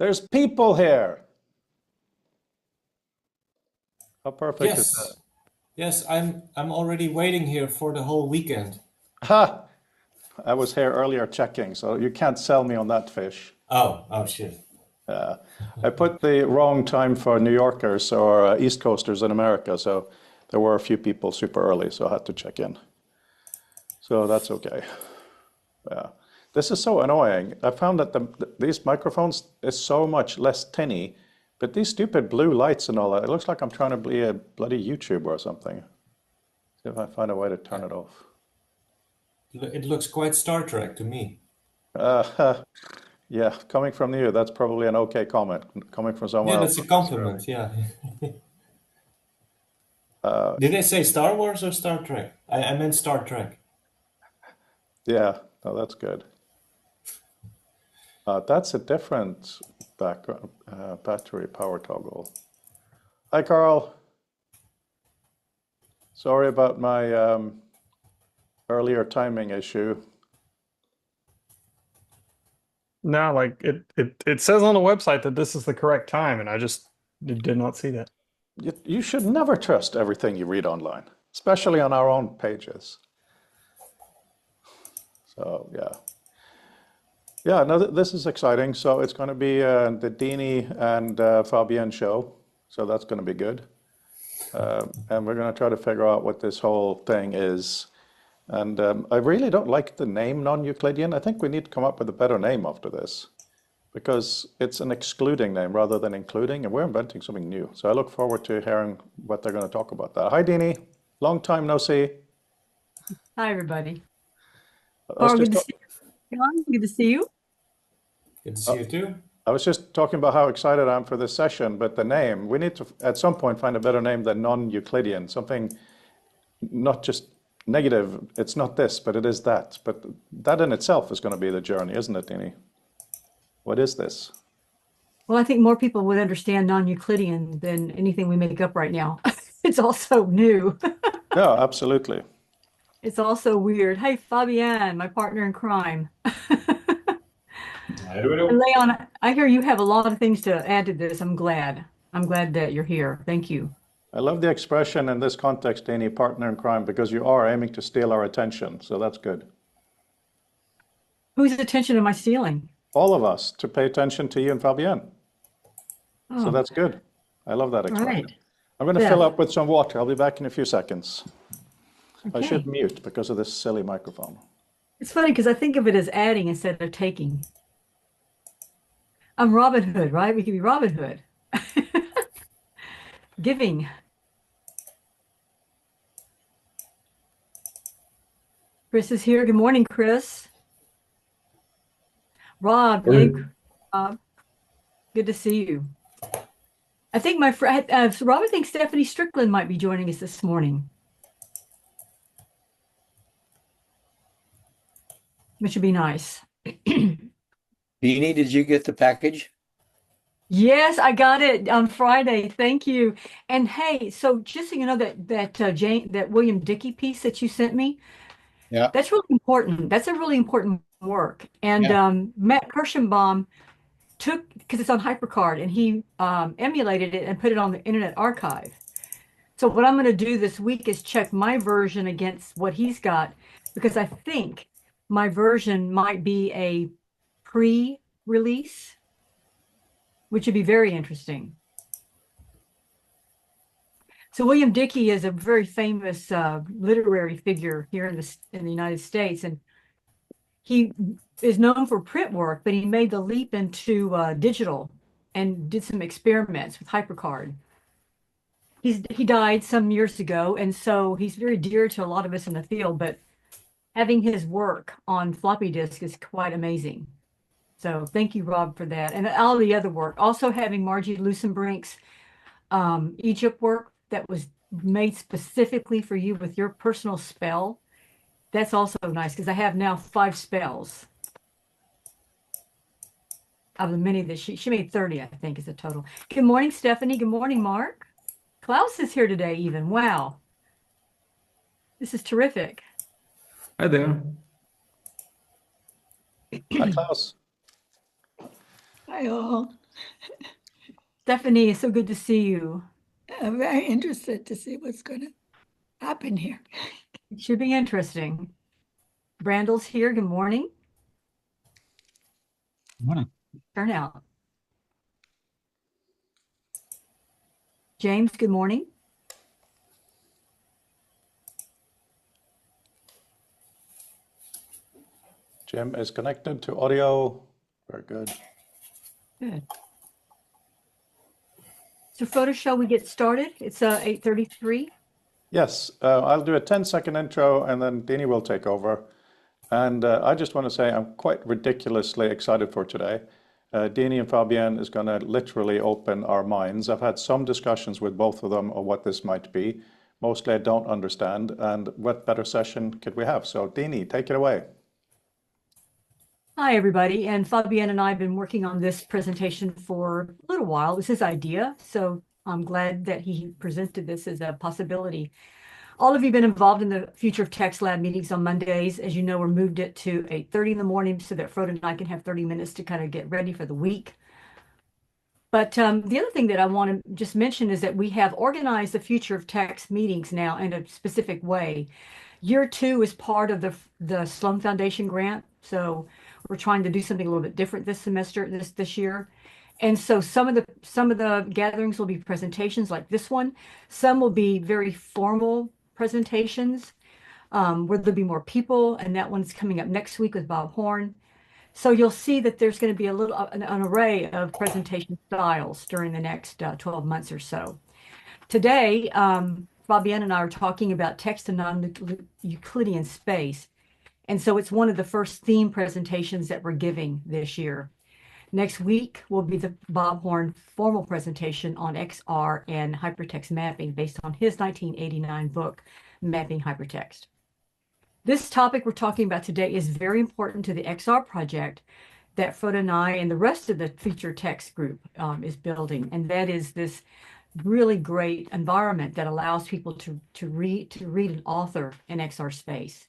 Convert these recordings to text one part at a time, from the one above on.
There's people here. How perfect is that? Yes, I'm already waiting here for the whole weekend. Ha! I was here earlier checking, so you can't sell me on that fish. Oh shit. I put the wrong time for New Yorkers or East Coasters in America, so there were a few people super early, so I had to check in. So that's okay. Yeah. This is so annoying. I found that these microphones is so much less tinny, but these stupid blue lights and all that, it looks like I'm trying to be a bloody YouTuber or something. See if I find a way to turn it off. It looks quite Star Trek to me. Yeah, coming from you, that's probably an okay comment. Coming from someone Yeah, else. that's a compliment. Yeah. Did I say Star Wars or Star Trek? I meant Star Trek. Yeah, no, that's good. That's a different background, battery power toggle. Hi, Karl. Sorry about my earlier timing issue. No, like it says on the website that this is the correct time, and I just did not see that. You should never trust everything you read online, especially on our own pages. So, yeah. Yeah, no, this is exciting. So it's going to be the Dene and Fabien show. So that's going to be good. And we're going to try to figure out what this whole thing is. And I really don't like the name Non-Euclidean. I think we need to come up with a better name after this because it's an excluding name rather than including, and we're inventing something new. So I look forward to hearing what they're going to talk about that. Hi, Dene. Long time no see. Hi, everybody. I was Carl, just good to see you. John, good to see you. Good to see you too. I was just talking about how excited I am for this session, but the name, we need to, at some point, find a better name than non-Euclidean, something not just negative, it's not this, but it is that. But that in itself is going to be the journey, isn't it, Dini? What is this? Well, I think more people would understand non-Euclidean than anything we make up right now. It's also new. Yeah, absolutely. It's also weird. Hey, Fabien, my partner in crime. And Leon, I hear you have a lot of things to add to this. I'm glad. I'm glad that you're here. Thank you. I love the expression in this context, Dini, partner in crime, because you are aiming to steal our attention, so that's good. Whose attention am I stealing? All of us, to pay attention to you and Fabien. So Oh, that's good. I love that expression. right. I'm going to Yeah. fill up with some water. I'll be back in a few seconds. I Okay. should mute because of this silly microphone. It's funny because I think of it as adding instead of taking. I'm Robin Hood, right? We could be Robin Hood. Giving. Chris is here. Good morning, Chris. Rob, yay, Rob. Good to see you. I think my friend, Rob, I think Stephanie Strickland might be joining us this morning, which would be nice. Beanie, did you get the package? Yes, I got it on Friday. Thank you. And hey, so just so you know that William Dickey piece that you sent me, Yeah. that's really important. That's a really important work. And Yeah. Matt Kirschenbaum took, because it's on HyperCard, and he emulated it and put it on the Internet Archive. So what I'm going to do this week is check my version against what he's got, because I think my version might be a pre-release, which would be very interesting. So William Dickey is a very famous literary figure here in the United States, and he is known for print work, but he made the leap into digital and did some experiments with HyperCard. He died some years ago, and so he's very dear to a lot of us in the field, but having his work on floppy disk is quite amazing. So thank you, Rob, for that. And all the other work. Also having Margie Lusenbrink's Egypt work that was made specifically for you with your personal spell. That's also nice because I have now 5 spells out of the many that she made 30, I think, is the total. Good morning, Stephanie. Good morning, Mark. Klaus is here today even. Wow. This is terrific. Hi there. Hi, Klaus. Hi all. Stephanie, it's so good to see you. I'm very interested to see what's going to happen here. It should be interesting. Brandel's here. Good morning. Morning. Turnout. James, good morning. Jim is connected to audio. Very good. Good. So Frode, shall we get started? It's 8:33. Yes, I'll do a 10-second intro and then Dene will take over. And I just want to say I'm quite ridiculously excited for today. Dene and Fabien is going to literally open our minds. I've had some discussions with both of them on what this might be. Mostly I don't understand. And what better session could we have? So Dene, take it away. Hi, everybody. And Fabien and I have been working on this presentation for a little while. It was his idea, so I'm glad that he presented this as a possibility. All of you have been involved in the Future of Text Lab meetings on Mondays. As you know, we moved it to 8:30 in the morning so that Frode and I can have 30 minutes to kind of get ready for the week. But the other thing that I want to just mention is that we have organized the Future of Text meetings now in a specific way. Year 2 is part of the Sloan Foundation grant, so we're trying to do something a little bit different this semester, this year. And so some of the gatherings will be presentations like this one. Some will be very formal presentations where there'll be more people, and that one's coming up next week with Bob Horn. So you'll see that there's going to be an array of presentation styles during the next 12 months or so. Today, Fabien and I are talking about text in non-Euclidean space. And so it's one of the first theme presentations that we're giving this year. Next week will be the Bob Horn formal presentation on XR and hypertext mapping based on his 1989 book, Mapping Hypertext. This topic we're talking about today is very important to the XR project that Frode and I and the rest of the Future Text group is building. And that is this really great environment that allows people to read and author in XR space.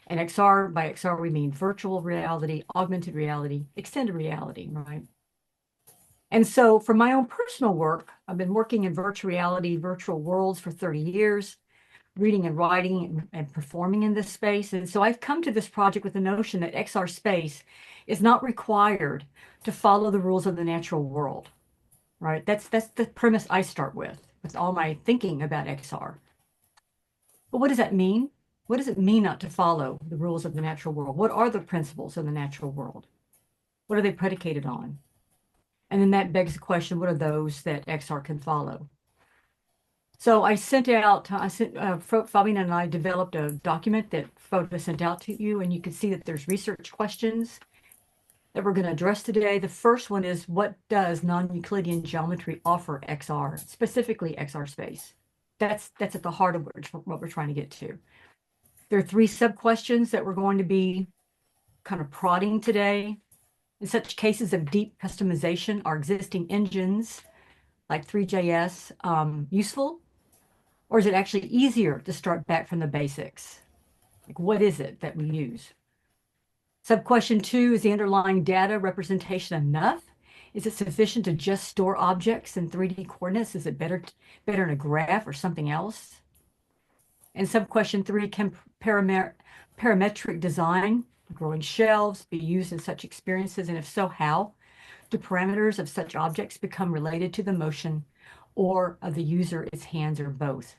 And XR, by XR, we mean virtual reality, augmented reality, extended reality, right? And so for my own personal work, I've been working in virtual reality, virtual worlds for 30 years, reading and writing and performing in this space. And so I've come to this project with the notion that XR space is not required to follow the rules of the natural world, right? That's the premise I start with all my thinking about XR. But what does that mean? What does it mean not to follow the rules of the natural world? What are the principles of the natural world? What are they predicated on? And then that begs the question, what are those that XR can follow? So Fabien and I developed a document that Frode sent out to you, and you can see that there's research questions that we're going to address today. The first one is, what does non-Euclidean geometry offer XR, specifically XR space? That's at the heart of what we're trying to get to. There are 3 sub-questions that we're going to be kind of prodding today. In such cases of deep customization, are existing engines like 3JS useful? Or is it actually easier to start back from the basics? Like, what is it that we use? Sub-question 2, is the underlying data representation enough? Is it sufficient to just store objects in 3D coordinates? Is it better in a graph or something else? And sub-question 3, can parametric design, growing shelves, be used in such experiences? And if so, how? Do parameters of such objects become related to the motion or of the user, its hands, or both?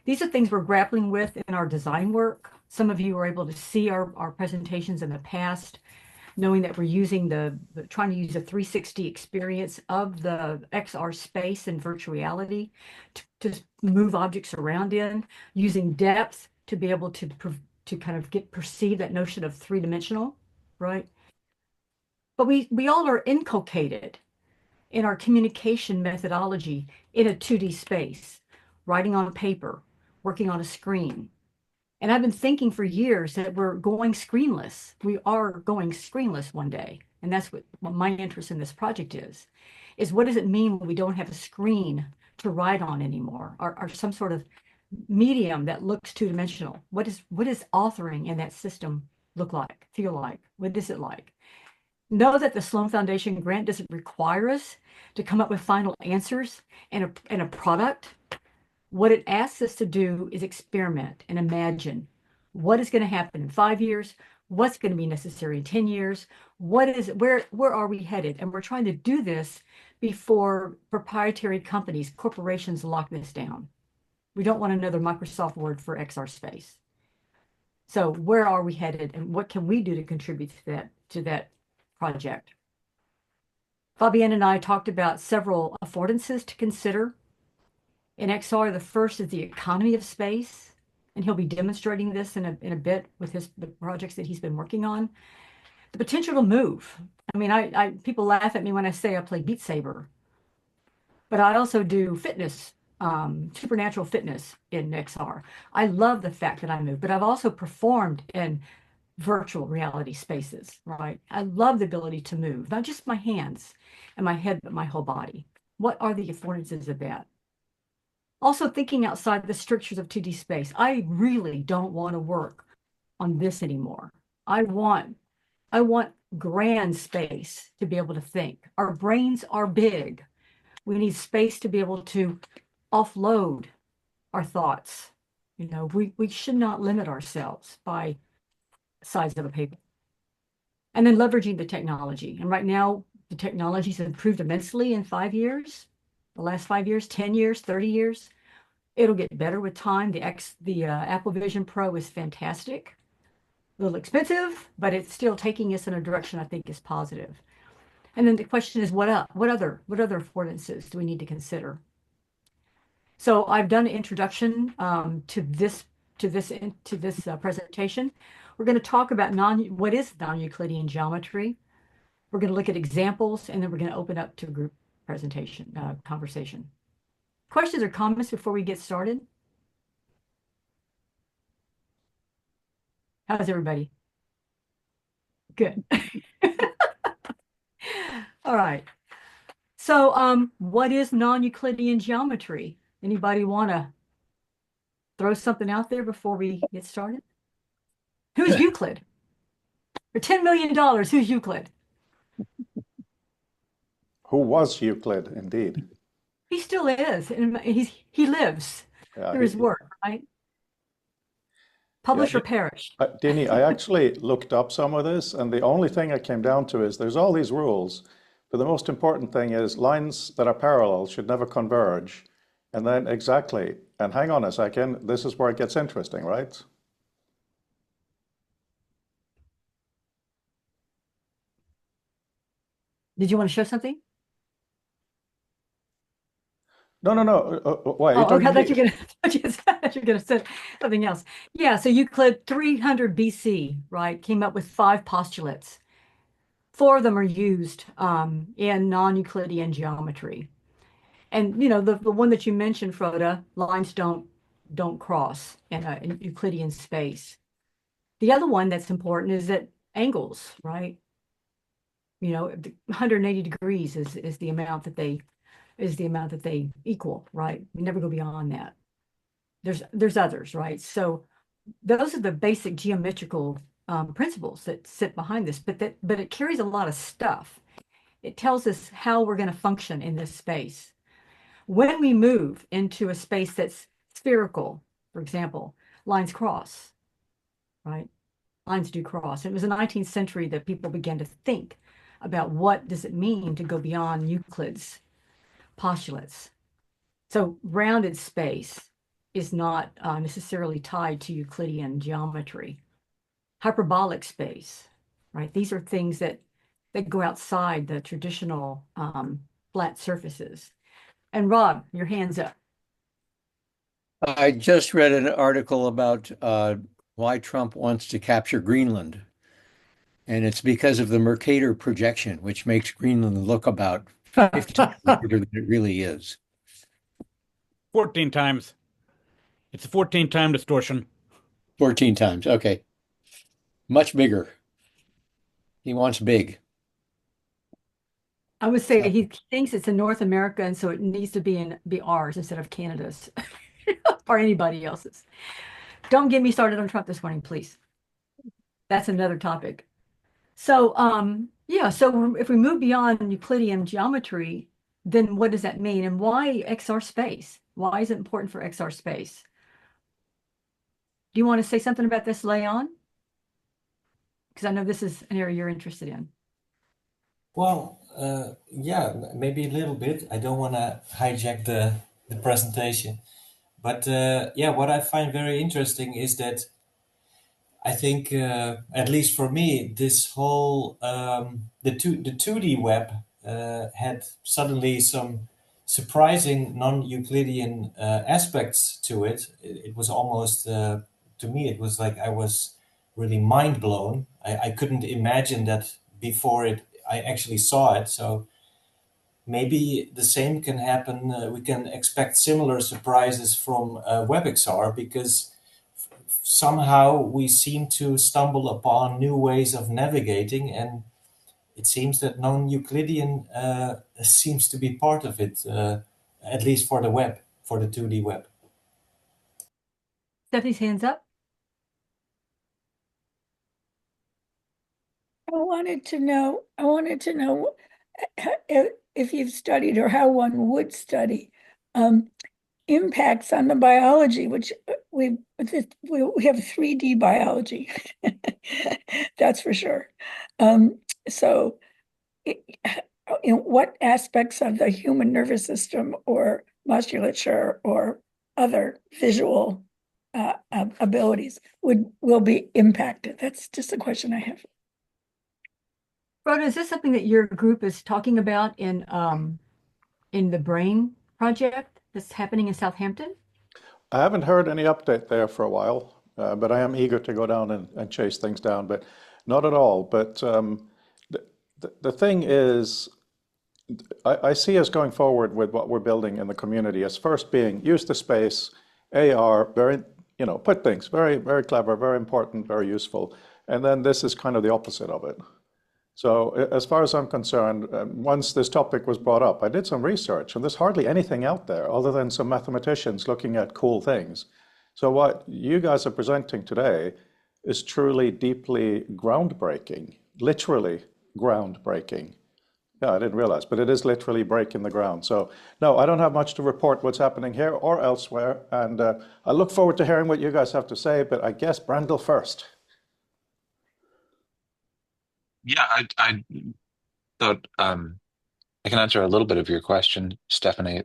These are things we're grappling with in our design work. Some of you were able to see our presentations in the past, knowing that we're using trying to use a 360 experience of the XR space and virtual reality to move objects around in, using depth to be able to kind of perceive that notion of 3-dimensional, right? But we all are inculcated in our communication methodology in a 2D space, writing on paper, working on a screen. And I've been thinking for years that we're going screenless. We are going screenless one day. And that's what my interest in this project is what does it mean when we don't have a screen to write on anymore, or some sort of medium that looks 2-dimensional? What is authoring in that system look like, feel like? What is it like? know that the Sloan Foundation grant doesn't require us to come up with final answers and a product. What it asks us to do is experiment and imagine what is going to happen in 5 years, what's going to be necessary in 10 years, where are we headed? And we're trying to do this before proprietary companies, corporations lock this down. We don't want another Microsoft Word for XR space. So where are we headed and what can we do to contribute to that project? Fabien and I talked about several affordances to consider. In XR, the first is the economy of space, and he'll be demonstrating this in a bit with the projects that he's been working on. The potential to move. I mean, people laugh at me when I say I play Beat Saber, but I also do fitness, supernatural fitness in XR. I love the fact that I move, but I've also performed in virtual reality spaces, right? I love the ability to move, not just my hands and my head, but my whole body. What are the affordances of that? Also thinking outside the strictures of 2D space. I really don't want to work on this anymore. I want grand space to be able to think. Our brains are big. We need space to be able to offload our thoughts. You know, we should not limit ourselves by size of a paper. And then leveraging the technology. And right now, the technology's improved immensely in 5 years, the last 5 years, 10 years, 30 years. It'll get better with time. The Apple Vision Pro is fantastic. A little expensive, but it's still taking us in a direction I think is positive. And then the question is, what other affordances do we need to consider? So I've done an introduction to this presentation. We're going to talk about what is non-Euclidean geometry. We're going to look at examples, and then we're going to open up to a group presentation conversation. Questions or comments before we get started? How's everybody? Good. All right. So what is non-Euclidean geometry? Anybody want to throw something out there before we get started? Who's Euclid? For $10 million, who's Euclid? Who was Euclid, indeed? He still is, and he lives through his work, right? Publish or perish. Dene, I actually looked up some of this, and the only thing I came down to is there's all these rules, but the most important thing is lines that are parallel should never converge. And then exactly, and hang on a second, this is where it gets interesting, right? Did you want to show something? No. Why? Oh, okay, I thought you're gonna say something else. Yeah, so Euclid 300 BC, right, came up with 5 postulates. 4 of them are used in non-Euclidean geometry. And you know, the one that you mentioned, Frode, lines don't cross in Euclidean space. The other one that's important is that angles, right? You know, 180 degrees is the amount that they equal, right? We never go beyond that. There's others, right? So those are the basic geometrical principles that sit behind this, but it carries a lot of stuff. It tells us how we're going to function in this space. When we move into a space that's spherical, for example, lines cross, right? Lines do cross. It was in the 19th century that people began to think about what does it mean to go beyond Euclid's postulates. So rounded space is not necessarily tied to Euclidean geometry. Hyperbolic space, right? These are things that go outside the traditional flat surfaces. And Rob, your hand's up. I just read an article about why Trump wants to capture Greenland. And it's because of the Mercator projection, which makes Greenland look about 50 times bigger than it really is. 14 times. It's a 14-time distortion. 14 times. Okay. Much bigger. He wants big. I would say he thinks it's in North America, and so it needs to be ours instead of Canada's or anybody else's. Don't get me started on Trump this morning, please. That's another topic. So Yeah, so if we move beyond Euclidean geometry, then what does that mean? And why XR space? Why is it important for XR space? Do you want to say something about this, Leon? Because I know this is an area you're interested in. Well, yeah, maybe a little bit. I don't want to hijack the presentation, but yeah, what I find very interesting is that I think, at least for me, this whole the 2D web had suddenly some surprising non-Euclidean aspects to it. It was almost, to me, it was like I was really mind blown. I couldn't imagine that before I actually saw it. So maybe the same can happen. We can expect similar surprises from WebXR, because somehow we seem to stumble upon new ways of navigating, and it seems that non-Euclidean seems to be part of it, at least for the web, for the 2D web. Stephanie's hands up. I wanted to know if you've studied or how one would study impacts on the biology, which we have 3D biology, that's for sure. So, in what aspects of the human nervous system or musculature or other visual abilities will be impacted? That's just a question I have. Frode, is this something that your group is talking about in the Brain project that's happening in Southampton? I haven't heard any update there for a while, but I am eager to go down and chase things down, but not at all. But the thing is, I see us going forward with what we're building in the community as first being use the space, AR, very, put things, very, very clever, very important, very useful. And then this is kind of the opposite of it. So as far as I'm concerned, once this topic was brought up, I did some research, and there's hardly anything out there other than some mathematicians looking at cool things. So what you guys are presenting today is truly deeply groundbreaking, literally groundbreaking. Yeah, I didn't realize, but it is literally breaking the ground. So no, I don't have much to report what's happening here or elsewhere, and I look forward to hearing what you guys have to say, but I guess Brandel first. Yeah, I thought I can answer a little bit of your question, Stephanie.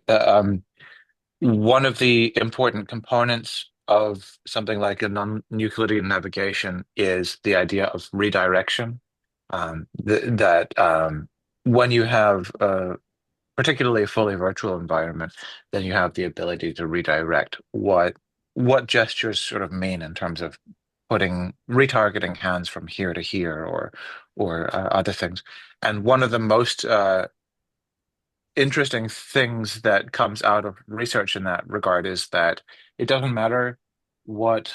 One of the important components of something like a non-Euclidean navigation is the idea of redirection. That when you have particularly a fully virtual environment, then you have the ability to redirect what gestures sort of mean in terms of retargeting hands from here to here or other things. And one of the most interesting things that comes out of research in that regard is that it doesn't matter what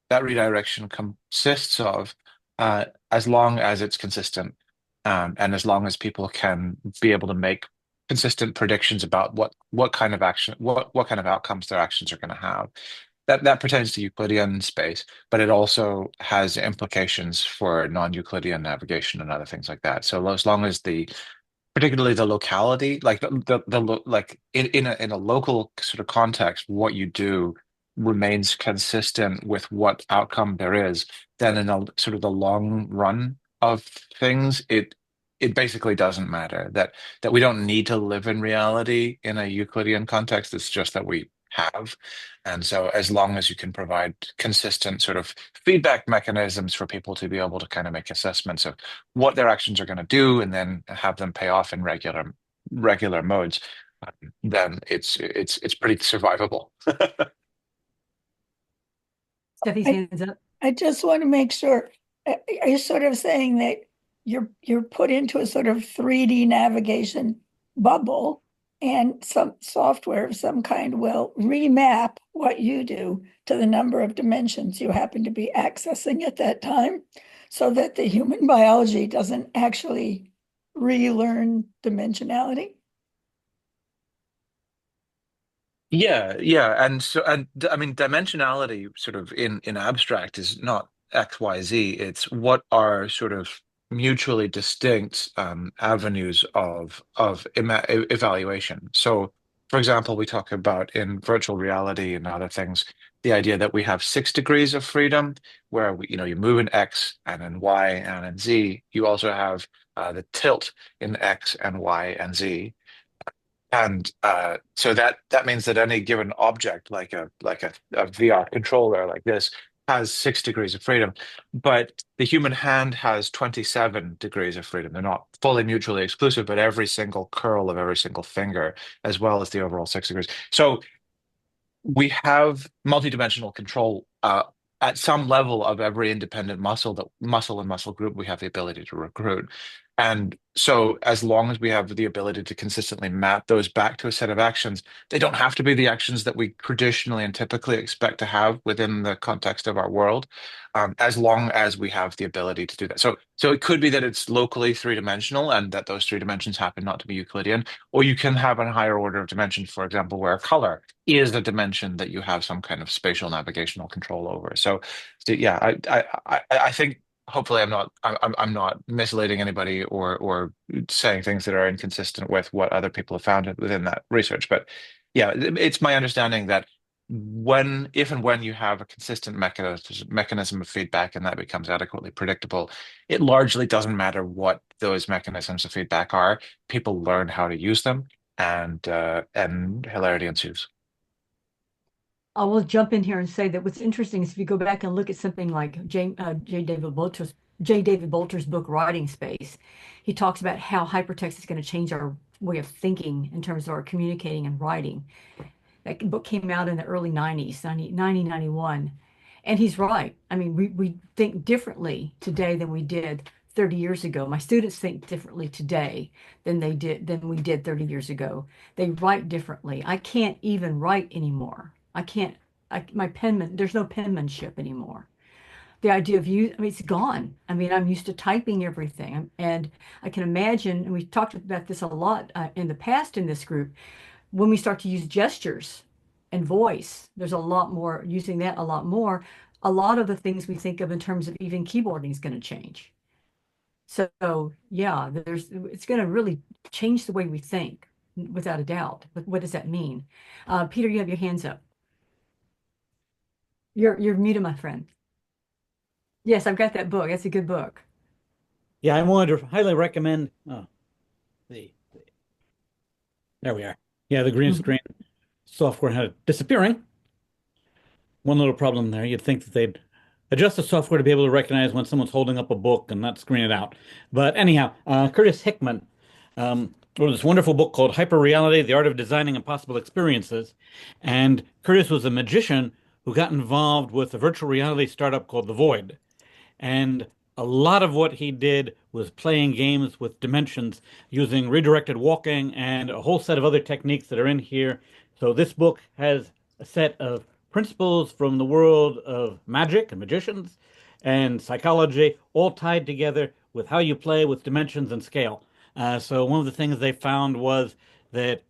that redirection consists of, as long as it's consistent, and as long as people can be able to make consistent predictions about what kind of action, what kind of outcomes their actions are going to have. That pertains to Euclidean space, but it also has implications for non-Euclidean navigation and other things like that. So as long as particularly the locality, like like in a local sort of context, what you do remains consistent with what outcome there is, then in a sort of the long run of things, it basically doesn't matter that we don't need to live in reality in a Euclidean context. It's just that we have. And so as long as you can provide consistent sort of feedback mechanisms for people to be able to kind of make assessments of what their actions are going to do and then have them pay off in regular modes, then it's pretty survivable. Steffi's hands up. I just want to make sure, are you sort of saying that you're put into a sort of 3D navigation bubble, and some software of some kind will remap what you do to the number of dimensions you happen to be accessing at that time, so that the human biology doesn't actually relearn dimensionality? Yeah. And I mean, dimensionality sort of in abstract is not X, Y, Z. It's what are sort of mutually distinct avenues of evaluation. So, for example, we talk about in virtual reality and other things, the idea that we have 6 degrees of freedom, where you move in X and in Y and in Z. You also have the tilt in X and Y and Z. And so that means that any given object, like a VR controller like this, has 6 degrees of freedom, but the human hand has 27 degrees of freedom. They're not fully mutually exclusive, but every single curl of every single finger, as well as the overall 6 degrees. So we have multidimensional control at some level of every independent muscle and muscle group we have the ability to recruit. And so as long as we have the ability to consistently map those back to a set of actions, they don't have to be the actions that we traditionally and typically expect to have within the context of our world, as long as we have the ability to do that. So it could be that it's locally three-dimensional and that those 3 dimensions happen not to be Euclidean, or you can have a higher order of dimension, for example, where color is a dimension that you have some kind of spatial navigational control over. So yeah, I think hopefully I'm not misleading anybody or saying things that are inconsistent with what other people have found within that research. But yeah, it's my understanding that if and when you have a consistent mechanism of feedback and that becomes adequately predictable, it largely doesn't matter what those mechanisms of feedback are. People learn how to use them, and hilarity ensues. I will jump in here and say that what's interesting is if you go back and look at something like J. David Bolter's book, Writing Space, he talks about how hypertext is going to change our way of thinking in terms of our communicating and writing. That book came out in the early 90s, 91. And he's right. I mean, we think differently today than we did 30 years ago. My students think differently today than we did 30 years ago. They write differently. I can't even write anymore. There's no penmanship anymore. The idea of it's gone. I mean, I'm used to typing everything. And I can imagine, and we've talked about this a lot in the past in this group, when we start to use gestures and voice, there's a lot more using that a lot more. A lot of the things we think of in terms of even keyboarding is going to change. So yeah, it's going to really change the way we think, without a doubt. But what does that mean? Peter, you have your hands up. You're muted, my friend. Yes, I've got that book. That's a good book. Yeah, I wanted to highly recommend. There we are. Yeah, the green screen software had disappearing. One little problem there. You'd think that they'd adjust the software to be able to recognize when someone's holding up a book and not screen it out. But anyhow, Curtis Hickman wrote this wonderful book called Hyperreality: The Art of Designing Impossible Experiences. And Curtis was a magician who got involved with a virtual reality startup called The Void. And a lot of what he did was playing games with dimensions using redirected walking and a whole set of other techniques that are in here. So this book has a set of principles from the world of magic and magicians and psychology, all tied together with how you play with dimensions and scale. So one of the things they found was that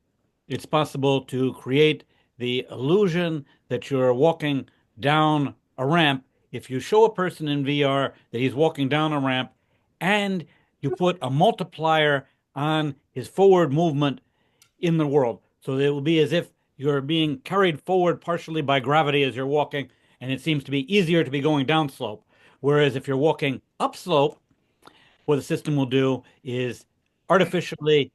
it's possible to create the illusion that you're walking down a ramp if you show a person in VR that he's walking down a ramp and you put a multiplier on his forward movement in the world. So it will be as if you're being carried forward partially by gravity as you're walking, and it seems to be easier to be going down slope. Whereas if you're walking up slope, what the system will do is artificially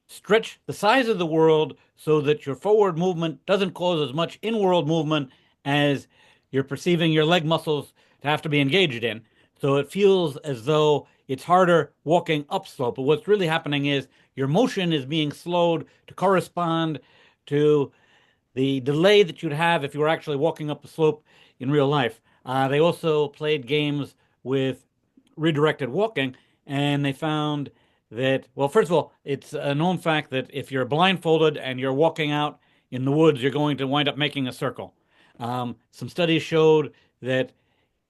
stretch the size of the world so that your forward movement doesn't cause as much in-world movement as you're perceiving your leg muscles to have to be engaged in. So it feels as though it's harder walking upslope. But what's really happening is your motion is being slowed to correspond to the delay that you'd have if you were actually walking up a slope in real life. They also played games with redirected walking, and they found that, well, first of all, it's a known fact that if you're blindfolded and you're walking out in the woods, you're going to wind up making a circle. Some studies showed that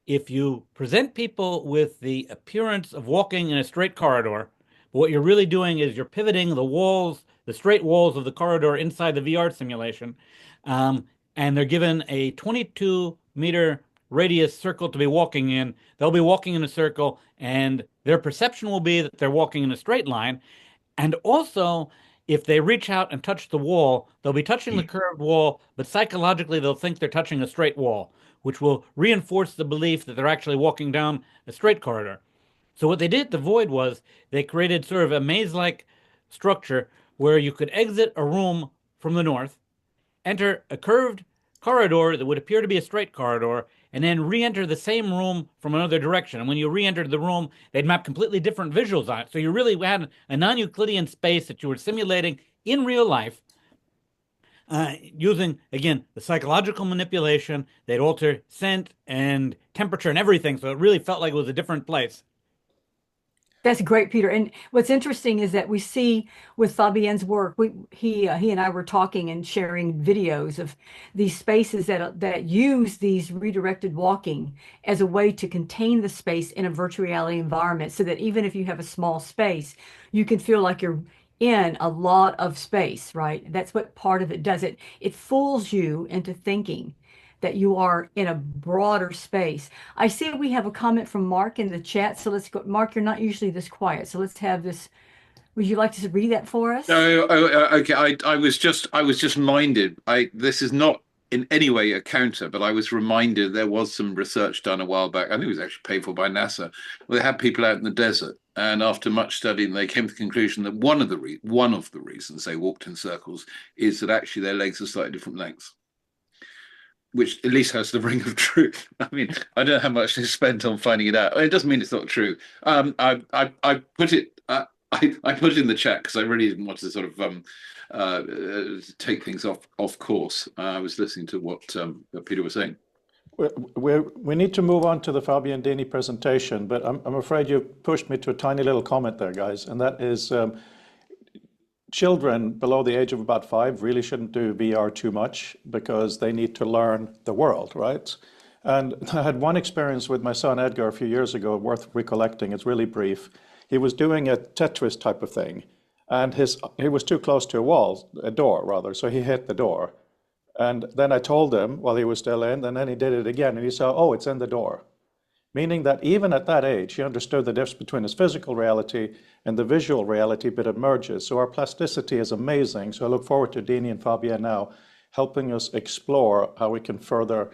if you present people with the appearance of walking in a straight corridor, but what you're really doing is you're pivoting the walls, the straight walls of the corridor inside the VR simulation, and they're given a 22-meter radius circle to be walking in. They'll be walking in a circle, and their perception will be that they're walking in a straight line. And also, if they reach out and touch the wall, they'll be touching the curved wall, but psychologically they'll think they're touching a straight wall, which will reinforce the belief that they're actually walking down a straight corridor. So what they did at the void was they created sort of a maze-like structure where you could exit a room from the north, enter a curved corridor that would appear to be a straight corridor, and then re-enter the same room from another direction. And when you re-entered the room, they'd map completely different visuals on it. So you really had a non-Euclidean space that you were simulating in real life, using, again, the psychological manipulation. They'd alter scent and temperature and everything, so it really felt like it was a different place. That's great, Peter. And what's interesting is that we see with Fabien's work, he and I were talking and sharing videos of these spaces that use these redirected walking as a way to contain the space in a virtual reality environment, so that even if you have a small space, you can feel like you're in a lot of space, right? That's what part of it does. It fools you into thinking that you are in a broader space. I see we have a comment from Mark in the chat. So let's go. Mark, you're not usually this quiet. So let's have this. Would you like to read that for us? Okay. I was just minded. This is not in any way a counter, but I was reminded there was some research done a while back. I think it was actually paid for by NASA. Where they had people out in the desert, and after much studying, they came to the conclusion that one of the reasons they walked in circles is that actually their legs are slightly different lengths, which at least has the ring of truth. I mean, I don't know how much they spent on finding it out. It doesn't mean it's not true. I put it I put it in the chat because I really didn't want to sort of take things off course. I was listening to what Peter was saying. We need to move on to the Fabien Dene presentation, but I'm afraid you pushed me to a tiny little comment there, guys, and that is children below the age of about 5 really shouldn't do VR too much because they need to learn the world, right? And I had one experience with my son Edgar a few years ago, worth recollecting. It's really brief. He was doing a Tetris type of thing, and he was too close to a door rather, so he hit the door. And then I told him while he was still in, and then he did it again, and he saw, oh, it's in the door. Meaning that even at that age, he understood the difference between his physical reality and the visual reality, but it merges. So our plasticity is amazing. So I look forward to Dene and Fabien now helping us explore how we can further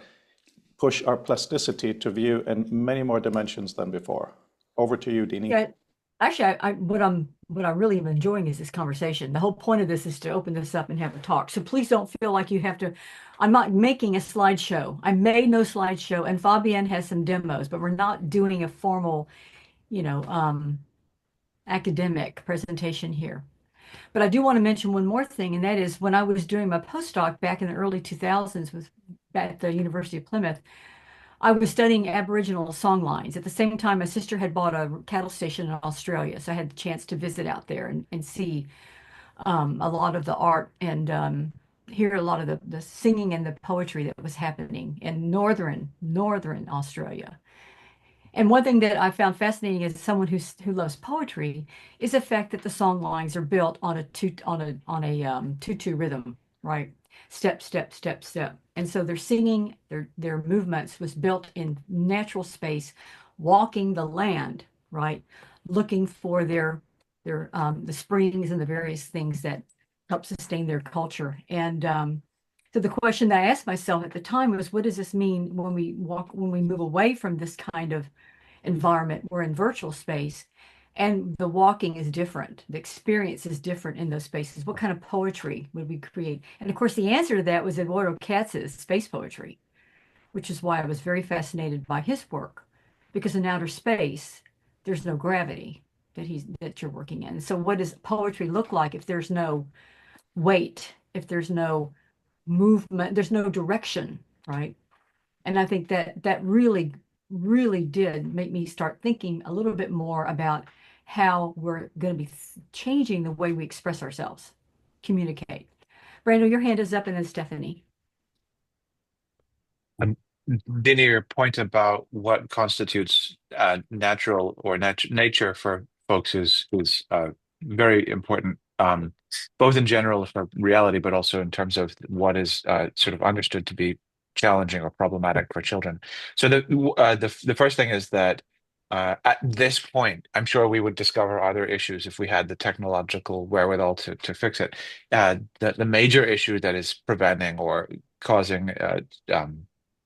push our plasticity to view in many more dimensions than before. Over to you, Dene. Yeah, actually, what I'm really enjoying is this conversation. The whole point of this is to open this up and have a talk. So please don't feel like you have to. I'm not making a slideshow. I made no slideshow, and Fabien has some demos, but we're not doing a formal, academic presentation here. But I do want to mention one more thing, and that is when I was doing my postdoc back in the early 2000s at the University of Plymouth, I was studying Aboriginal song lines. At the same time, my sister had bought a cattle station in Australia, so I had the chance to visit out there and see a lot of the art and hear a lot of the singing and the poetry that was happening in northern Australia. And one thing that I found fascinating as someone who loves poetry is the fact that the song lines are built on a 2/2 rhythm, right? Step, step, step, step. And so their singing, their movements was built in natural space, walking the land, right? Looking for the springs and the various things that help sustain their culture. And so the question that I asked myself at the time was, what does this mean when we move away from this kind of environment? We're in virtual space, and the walking is different. The experience is different in those spaces. What kind of poetry would we create? And of course, the answer to that was Eduardo Katz's space poetry, which is why I was very fascinated by his work, because in outer space, there's no gravity that you're working in. So what does poetry look like if there's no weight, if there's no movement, there's no direction, right? And I think that really, really did make me start thinking a little bit more about how we're going to be changing the way we express ourselves, communicate. Brandel, your hand is up, and then Stephanie. Dene, your point about what constitutes natural or nature for folks is very important, both in general for reality, but also in terms of what is sort of understood to be challenging or problematic for children. So the first thing is that at this point, I'm sure we would discover other issues if we had the technological wherewithal to fix it. The major issue that is preventing or causing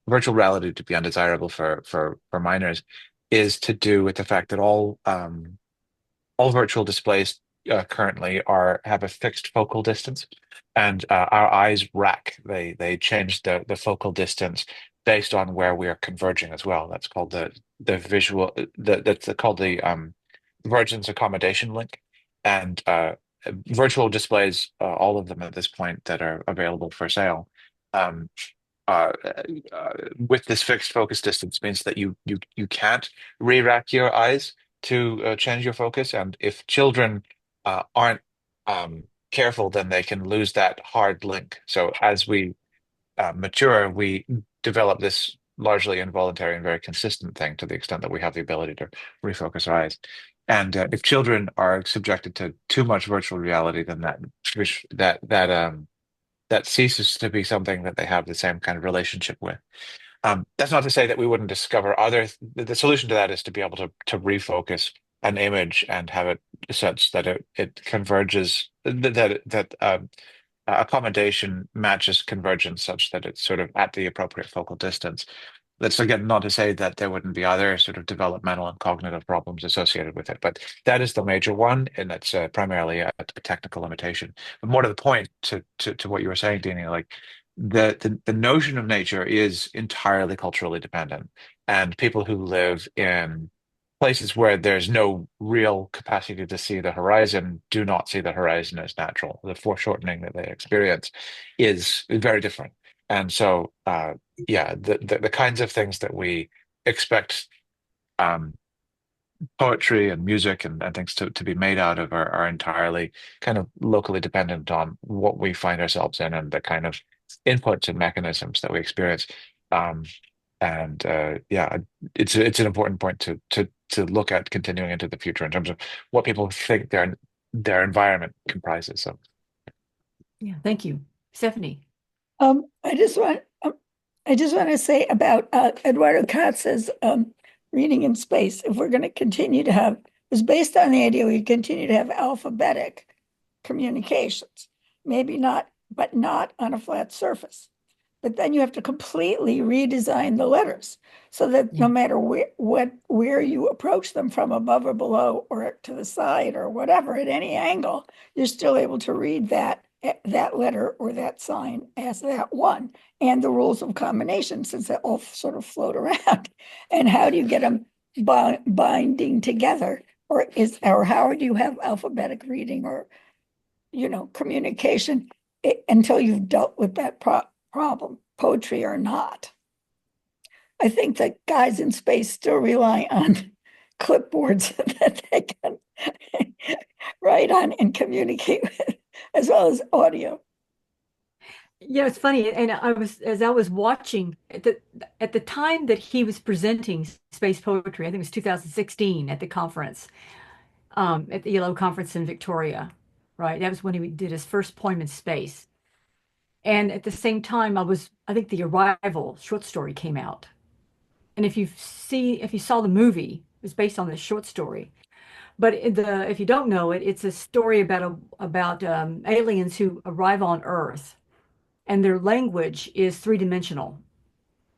virtual reality to be undesirable for minors is to do with the fact that all virtual displays currently have a fixed focal distance, and our eyes rack. They change the focal distance based on where we are converging as well. That's called the visual. That's called the convergence accommodation link. And virtual displays, all of them at this point that are available for sale, um, uh, with this fixed focus distance means that you can't re-rack your eyes to change your focus. And if children aren't careful, then they can lose that hard link. So as we mature, we develop this largely involuntary and very consistent thing to the extent that we have the ability to refocus our eyes. And if children are subjected to too much virtual reality, then that ceases to be something that they have the same kind of relationship with. That's not to say that we wouldn't discover other. The solution to that is to be able to refocus an image and have it such that it converges, that accommodation matches convergence such that it's sort of at the appropriate focal distance. That's again not to say that there wouldn't be other sort of developmental and cognitive problems associated with it, but that is the major one, and that's primarily a technical limitation. But more to the point, to what you were saying, Dene, like the notion of nature is entirely culturally dependent, and people who live in places where there's no real capacity to see the horizon do not see the horizon as natural. The foreshortening that they experience is very different. And so, yeah, the kinds of things that we expect poetry and music and things to be made out of are entirely kind of locally dependent on what we find ourselves in and the kind of inputs and mechanisms that we experience. And yeah, it's an important point to look at continuing into the future in terms of what people think their environment comprises. So, Yeah, thank you, Stephanie. I just want to say about Eduardo Katz's reading in space. If we're going to continue to have, it's based on the idea we continue to have alphabetic communications, maybe not, but not on a flat surface. But then you have to completely redesign the letters so that no matter where you approach them from, above or below or to the side or whatever, at any angle, you're still able to read that letter or that sign as that one, and the rules of combination, since they all sort of float around. And how do you get them binding together, or how do you have alphabetic reading or communication until you've dealt with that problem, poetry or not? I think that guys in space still rely on clipboards that they can write on and communicate with, as well as audio. Yeah, it's funny, and as I was watching at the time that he was presenting space poetry, I think it was 2016 at the conference, at the Yellow Conference in Victoria, right? That was when he did his first poem in space. And at the same time, I think the Arrival short story came out. And if you saw the movie, it was based on this short story. But if you don't know it, it's a story about aliens who arrive on Earth, and their language is three-dimensional.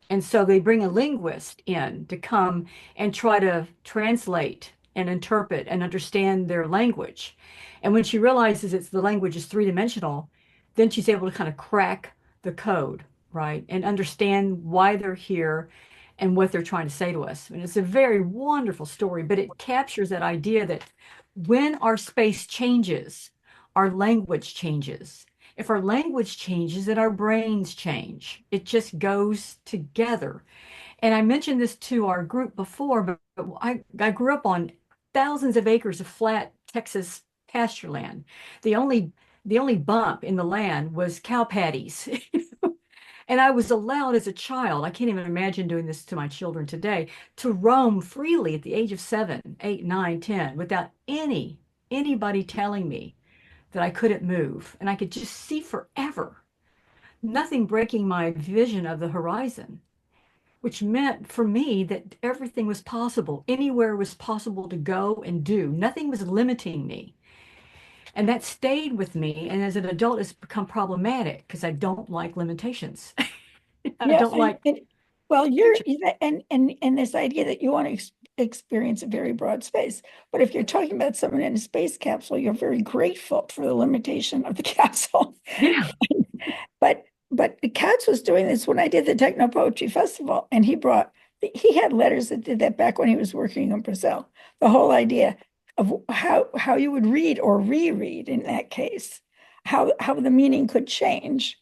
And so they bring a linguist in to come and try to translate and interpret and understand their language. And when she realizes the language is three-dimensional, then she's able to kind of crack the code, right? And understand why they're here and what they're trying to say to us. And it's a very wonderful story, but it captures that idea that when our space changes, our language changes. If our language changes, then our brains change. It just goes together. And I mentioned this to our group before, but I grew up on thousands of acres of flat Texas pasture land. The only bump in the land was cow patties. And I was allowed as a child, I can't even imagine doing this to my children today, to roam freely at the age of 7, 8, 9, 10, without anybody telling me that I couldn't move, and I could just see forever. nothing breaking my vision of the horizon, which meant for me that everything was possible. Anywhere was possible to go and do. Nothing was limiting me. And that stayed with me. And as an adult, it's become problematic because I don't like limitations. I Yeah, don't like. well, and this idea that you want to experience a very broad space. But if you're talking about someone in a space capsule, you're very grateful for the limitation of the capsule. Yeah. But Katz was doing this when I did the Techno Poetry Festival, and he had letters that did that back when he was working in Brazil. The whole idea of how you would read or reread in that case, how the meaning could change,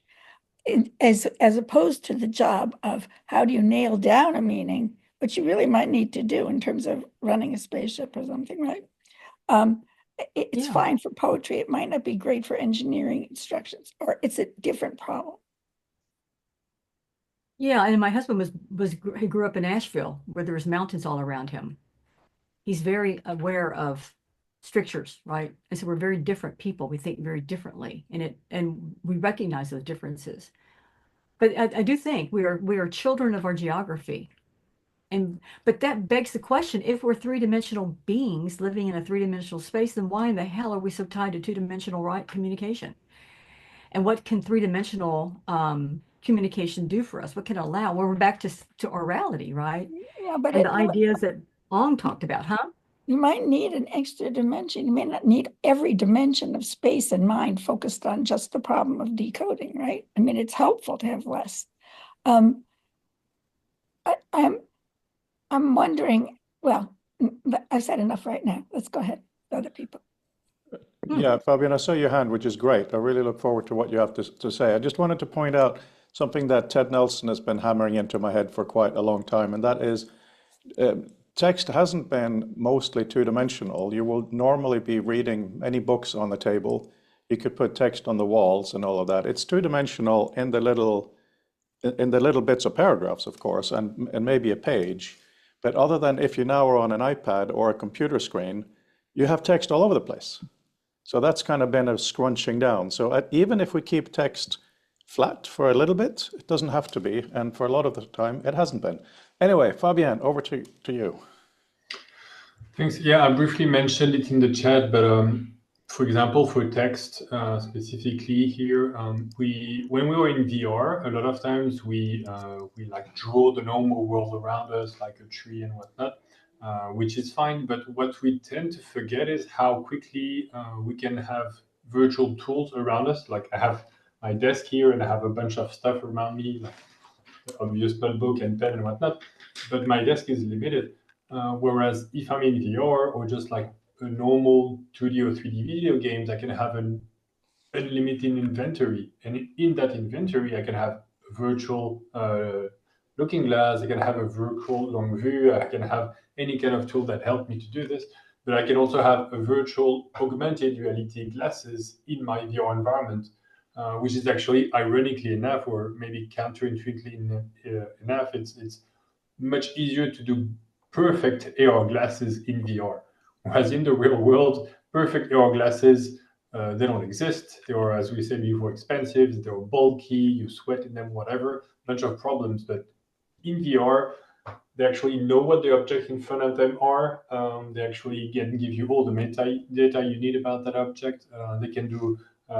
as opposed to the job of how do you nail down a meaning, which you really might need to do in terms of running a spaceship or something, right? It's fine for poetry. It might not be great for engineering instructions, or it's a different problem. Yeah, and my husband he grew up in Asheville where there was mountains all around him. He's very aware of strictures, right? And so we're very different people. We think very differently, and we recognize those differences. But I do think we are children of our geography. But that begs the question, if we're three-dimensional beings living in a three-dimensional space, then why in the hell are we so tied to two-dimensional communication? And what can three-dimensional communication do for us? What can it allow? Well, we're back to orality, right? Yeah, but and the ideas that Ong talked about, huh? You might need an extra dimension. You may not need every dimension of space and mind focused on just the problem of decoding, right? I mean, it's helpful to have less. I'm wondering, well, I've said enough right now. Let's go ahead, other people. Yeah, Fabien, I saw your hand, which is great. I really look forward to what you have to say. I just wanted to point out something that Ted Nelson has been hammering into my head for quite a long time, and that is text hasn't been mostly two-dimensional. You will normally be reading any books on the table. You could put text on the walls and all of that. It's two-dimensional in the little bits of paragraphs, of course, and maybe a page. But other than if you now are on an iPad or a computer screen, you have text all over the place. So that's kind of been a scrunching down. So even if we keep text flat for a little bit, it doesn't have to be. And for a lot of the time, it hasn't been. Anyway, Fabien, over to you. Thanks. Yeah, I briefly mentioned it in the chat, but for example, for text specifically here, when we were in VR, a lot of times we like draw the normal world around us, like a tree and whatnot. Which is fine, but what we tend to forget is how quickly we can have virtual tools around us. Like I have my desk here and I have a bunch of stuff around me, like the obvious notebook and pen and whatnot, but my desk is limited. Whereas if I'm in VR or just like a normal 2D or 3D video games, I can have an unlimited inventory. And in that inventory, I can have virtual looking glass, I can have a virtual long view, I can have any kind of tool that helped me to do this, but I can also have a virtual augmented reality glasses in my VR environment, which is actually, ironically enough, or maybe counterintuitively enough, it's much easier to do perfect AR glasses in VR. Whereas in the real world, perfect AR glasses, they don't exist. They are, as we said before, expensive, they're bulky, you sweat in them, whatever, bunch of problems. But in VR, they actually know what the objects in front of them are. They actually can give you all the metadata you need about that object. They can do,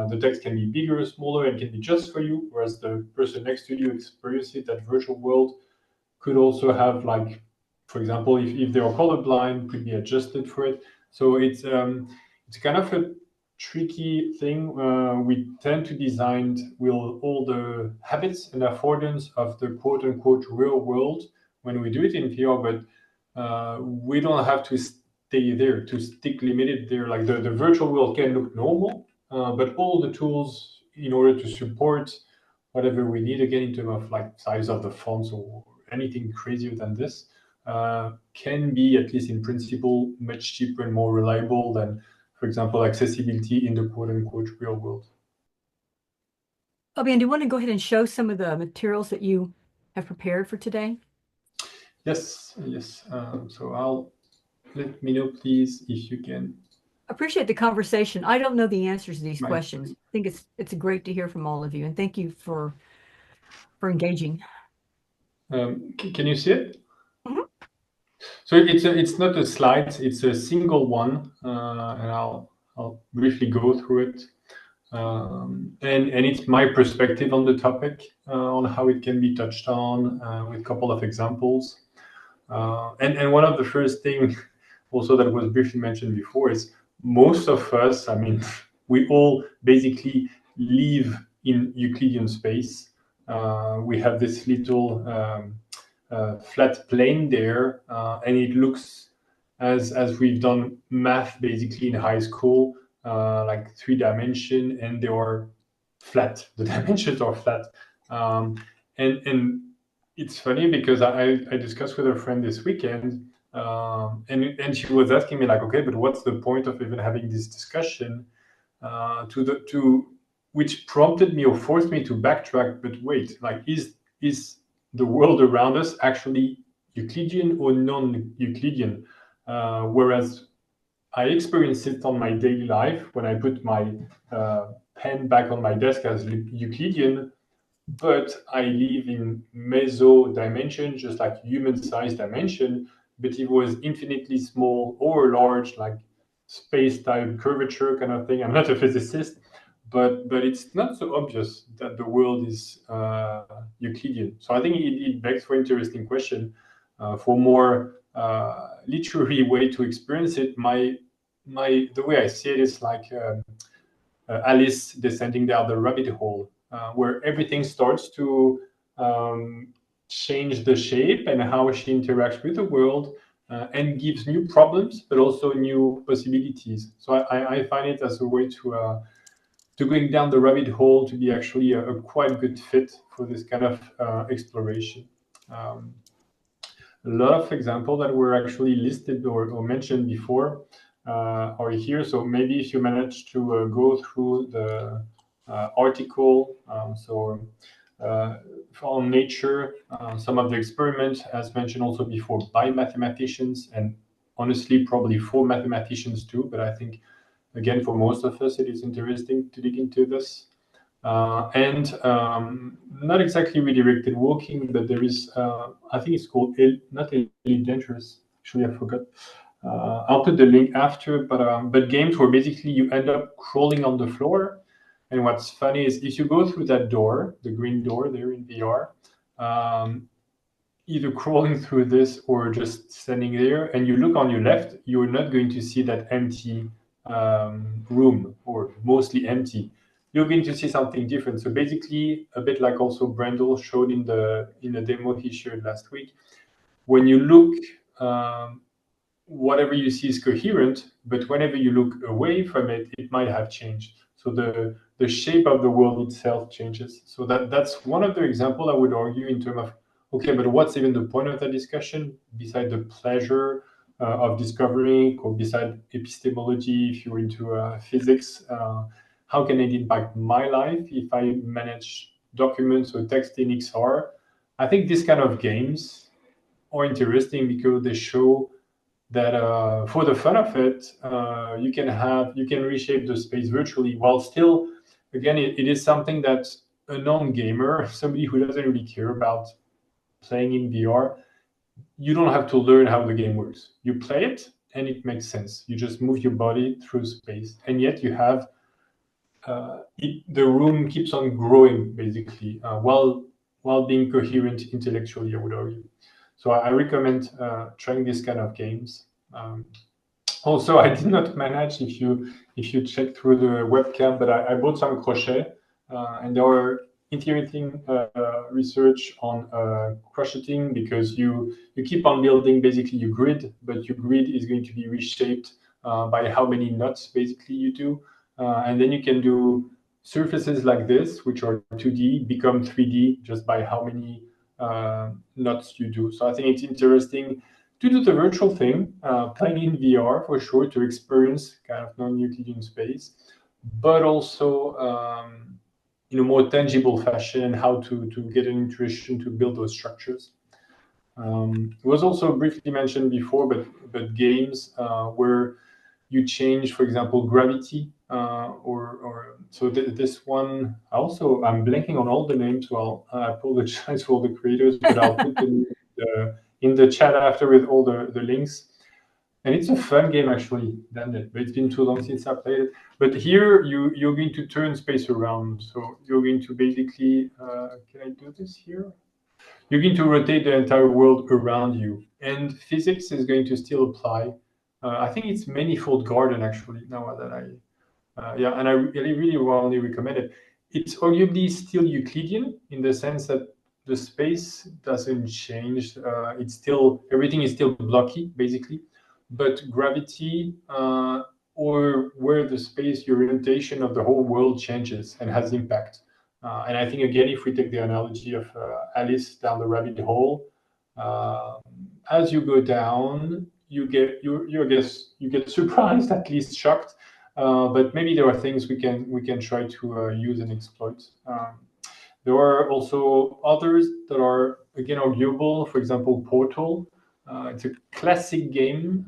the text can be bigger or smaller and can be just for you, whereas the person next to you experiences that virtual world could also have, like, for example, if they are colorblind, could be adjusted for it. So it's kind of a tricky thing. We tend to design with all the habits and affordance of the quote-unquote real world when we do it in VR, but we don't have to stay there, to stick limited there. Like the virtual world can look normal, but all the tools in order to support whatever we need, again, in terms of like size of the fonts or anything crazier than this, can be, at least in principle, much cheaper and more reliable than, for example, accessibility in the quote-unquote real world. Fabien, do you want to go ahead and show some of the materials that you have prepared for today? Yes. So let me know, please, if you can. Appreciate the conversation. I don't know the answers to these questions. I think it's great to hear from all of you, and thank you for for engaging. Can you see it? Mm-hmm. So it's not a slide; it's a single one, and I'll briefly go through it. And it's my perspective on the topic, on how it can be touched on, with a couple of examples. And one of the first thing also that was briefly mentioned before is most of us, I mean, we all basically live in Euclidean space. We have this little flat plane there, and it looks as we've done math basically in high school, like 3-dimension, and they are flat. The dimensions are flat, and it's funny because I discussed with a friend this weekend, and she was asking me like, okay, but what's the point of even having this discussion? Which prompted me or forced me to backtrack. But wait, like, is the world around us actually Euclidean or non-Euclidean? Whereas I experience it on my daily life when I put my pen back on my desk as Euclidean, but I live in meso dimension, just like human-sized dimension. But if it was infinitely small or large, like space-time curvature kind of thing, I'm not a physicist, but it's not so obvious that the world is Euclidean. So I think it begs for interesting question. For more literary way to experience it, the way I see it is like Alice descending down the rabbit hole, where everything starts to change the shape and how she interacts with the world, and gives new problems, but also new possibilities. So I find it as a way to going down the rabbit hole to be actually a quite good fit for this kind of exploration. A lot of examples that were actually listed or mentioned before are here. So maybe if you manage to go through the article, on Nature, some of the experiments, as mentioned also before, by mathematicians, and honestly probably for mathematicians too, but I think again for most of us it is interesting to dig into this. And not exactly redirected walking, but there is, I think it's called, not Elite Dangerous, actually I forgot. I'll put the link after, but games where basically you end up crawling on the floor. And what's funny is if you go through that door, the green door there in VR, either crawling through this or just standing there, and you look on your left, you're not going to see that empty room, or mostly empty. You're going to see something different. So basically, a bit like also Brandel showed in the demo he shared last week, when you look, whatever you see is coherent, but whenever you look away from it, it might have changed. So the shape of the world itself changes. So that's one of the examples I would argue in terms of, okay, but what's even the point of the discussion beside the pleasure of discovering, or beside epistemology, if you're into physics, how can it impact my life if I manage documents or text in XR? I think these kind of games are interesting because they show that for the fun of it, you can reshape the space virtually, while still, again, it is something that a non-gamer, somebody who doesn't really care about playing in VR, you don't have to learn how the game works. You play it and it makes sense. You just move your body through space, and yet you have the room keeps on growing basically, while being coherent intellectually, I would argue. So I recommend trying this kind of games. Also, I did not manage, if you check through the webcam, but I bought some crochet, and there are interesting research on crocheting, because you keep on building basically your grid, but your grid is going to be reshaped by how many knots basically you do, and then you can do surfaces like this, which are 2D, become 3D just by how many knots you do. So I think it's interesting to do the virtual thing, playing in VR for sure, to experience kind of non-Euclidean space, but also in a more tangible fashion, how to get an intuition to build those structures. It was also briefly mentioned before, but games where you change, for example, gravity, or so this one also, I'm blanking on all the names. Well, I apologize for all the creators, but I'll put them in the chat after with all the links. And it's a fun game, actually, but it's been too long since I played it. But here, you're going to turn space around. So you're going to basically, can I do this here? You're going to rotate the entire world around you. And physics is going to still apply. I think it's Manifold Garden, actually, now that yeah, and I really warmly recommend it. It's arguably still Euclidean in the sense that the space doesn't change. It's still, everything is still blocky, basically. But gravity, or where the space, the orientation of the whole world changes and has impact. And I think, again, if we take the analogy of Alice down the rabbit hole, as you go down, you get surprised, at least shocked. But maybe there are things we can try to use and exploit. There are also others that are, again, arguable. For example, Portal. It's a classic game,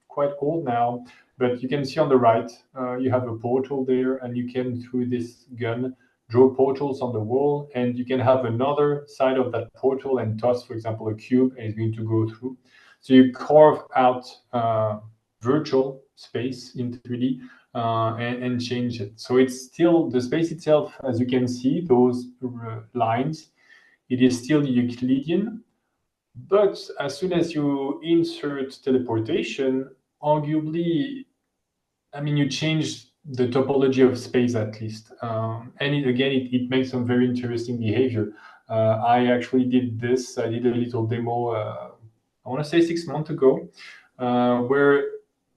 quite old now, but you can see on the right, you have a portal there, and you can, through this gun, draw portals on the wall, and you can have another side of that portal and toss, for example, a cube, and it's going to go through. So you carve out virtual space in 3D and change it. So it's still, the space itself, as you can see, those lines, it is still Euclidean. But as soon as you insert teleportation, arguably, I mean, you change the topology of space, at least. And it makes some very interesting behavior. I actually did this. I did a little demo, I want to say 6 months ago, where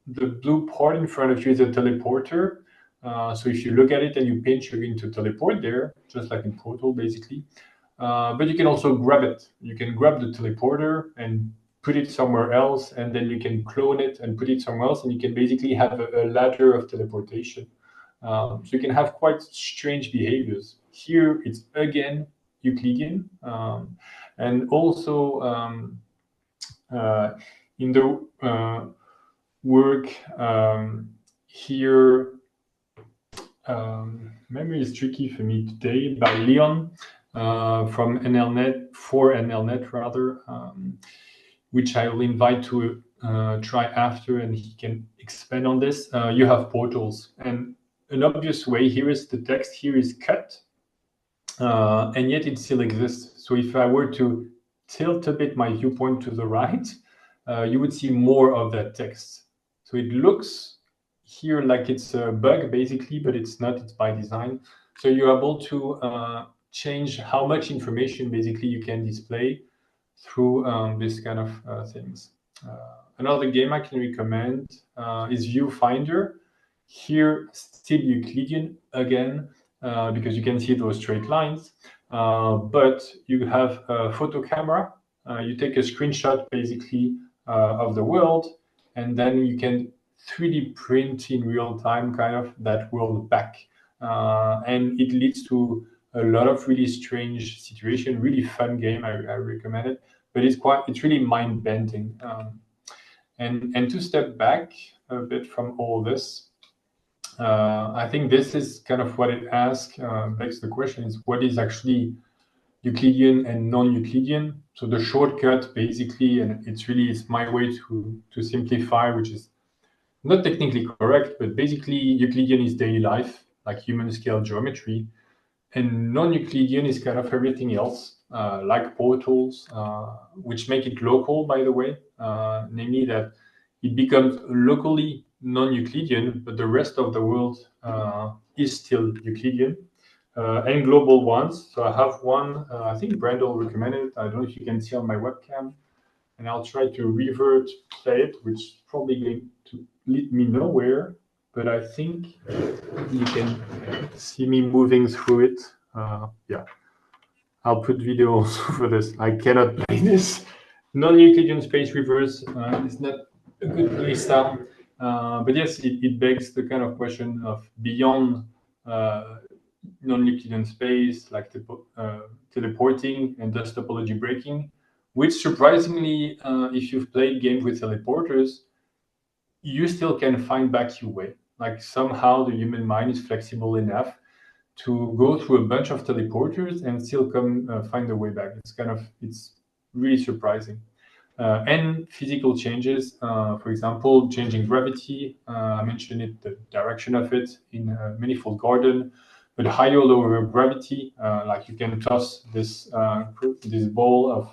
the blue part in front of you is a teleporter. So if you look at it and you pinch, you're going to teleport there, just like in Portal, basically. But you can also grab it. You can grab the teleporter and put it somewhere else, and then you can clone it and put it somewhere else, and you can basically have a ladder of teleportation. So you can have quite strange behaviors. Here, it's again Euclidean, and also in the work here, memory is tricky for me today, by Leon. From NLNet, for NLNet rather, which I will invite to try after, and he can expand on this. You have portals, and an obvious way here is the text here is cut, and yet it still exists. So if I were to tilt a bit my viewpoint to the right, you would see more of that text. So it looks here like it's a bug, basically, but it's not, it's by design. So you're able to change how much information basically you can display through this kind of things. Another game I can recommend is Viewfinder. Here, still Euclidean again, because you can see those straight lines, but you have a photo camera. You take a screenshot basically of the world, and then you can 3D print in real time kind of that world back. And it leads to a lot of really strange situation, really fun game. I recommend it, but it's really mind bending. And to step back a bit from all this, I think this is kind of what it asks, begs the question is what is actually Euclidean and non-Euclidean? So the shortcut basically, and it's my way to simplify, which is not technically correct, but basically Euclidean is daily life, like human scale geometry. And non-Euclidean is kind of everything else, like portals, which make it local, by the way, namely that it becomes locally non-Euclidean, but the rest of the world is still Euclidean, and global ones. So I have one, I think Brandel recommended it. I don't know if you can see on my webcam, and I'll try to revert play it, which is probably going to lead me nowhere. But I think you can see me moving through it. Yeah, I'll put videos for this. I cannot play this. Non-Euclidean space reverse is not a good play style. But yes, it begs the kind of question of beyond non-Euclidean space, like teleporting and thus topology breaking, which surprisingly, if you've played games with teleporters, you still can find back your way. Like somehow the human mind is flexible enough to go through a bunch of teleporters and still find the way back. It's really surprising. And physical changes, for example, changing gravity. I mentioned it, the direction of it in a manifold garden, but higher or lower gravity, like you can toss this ball of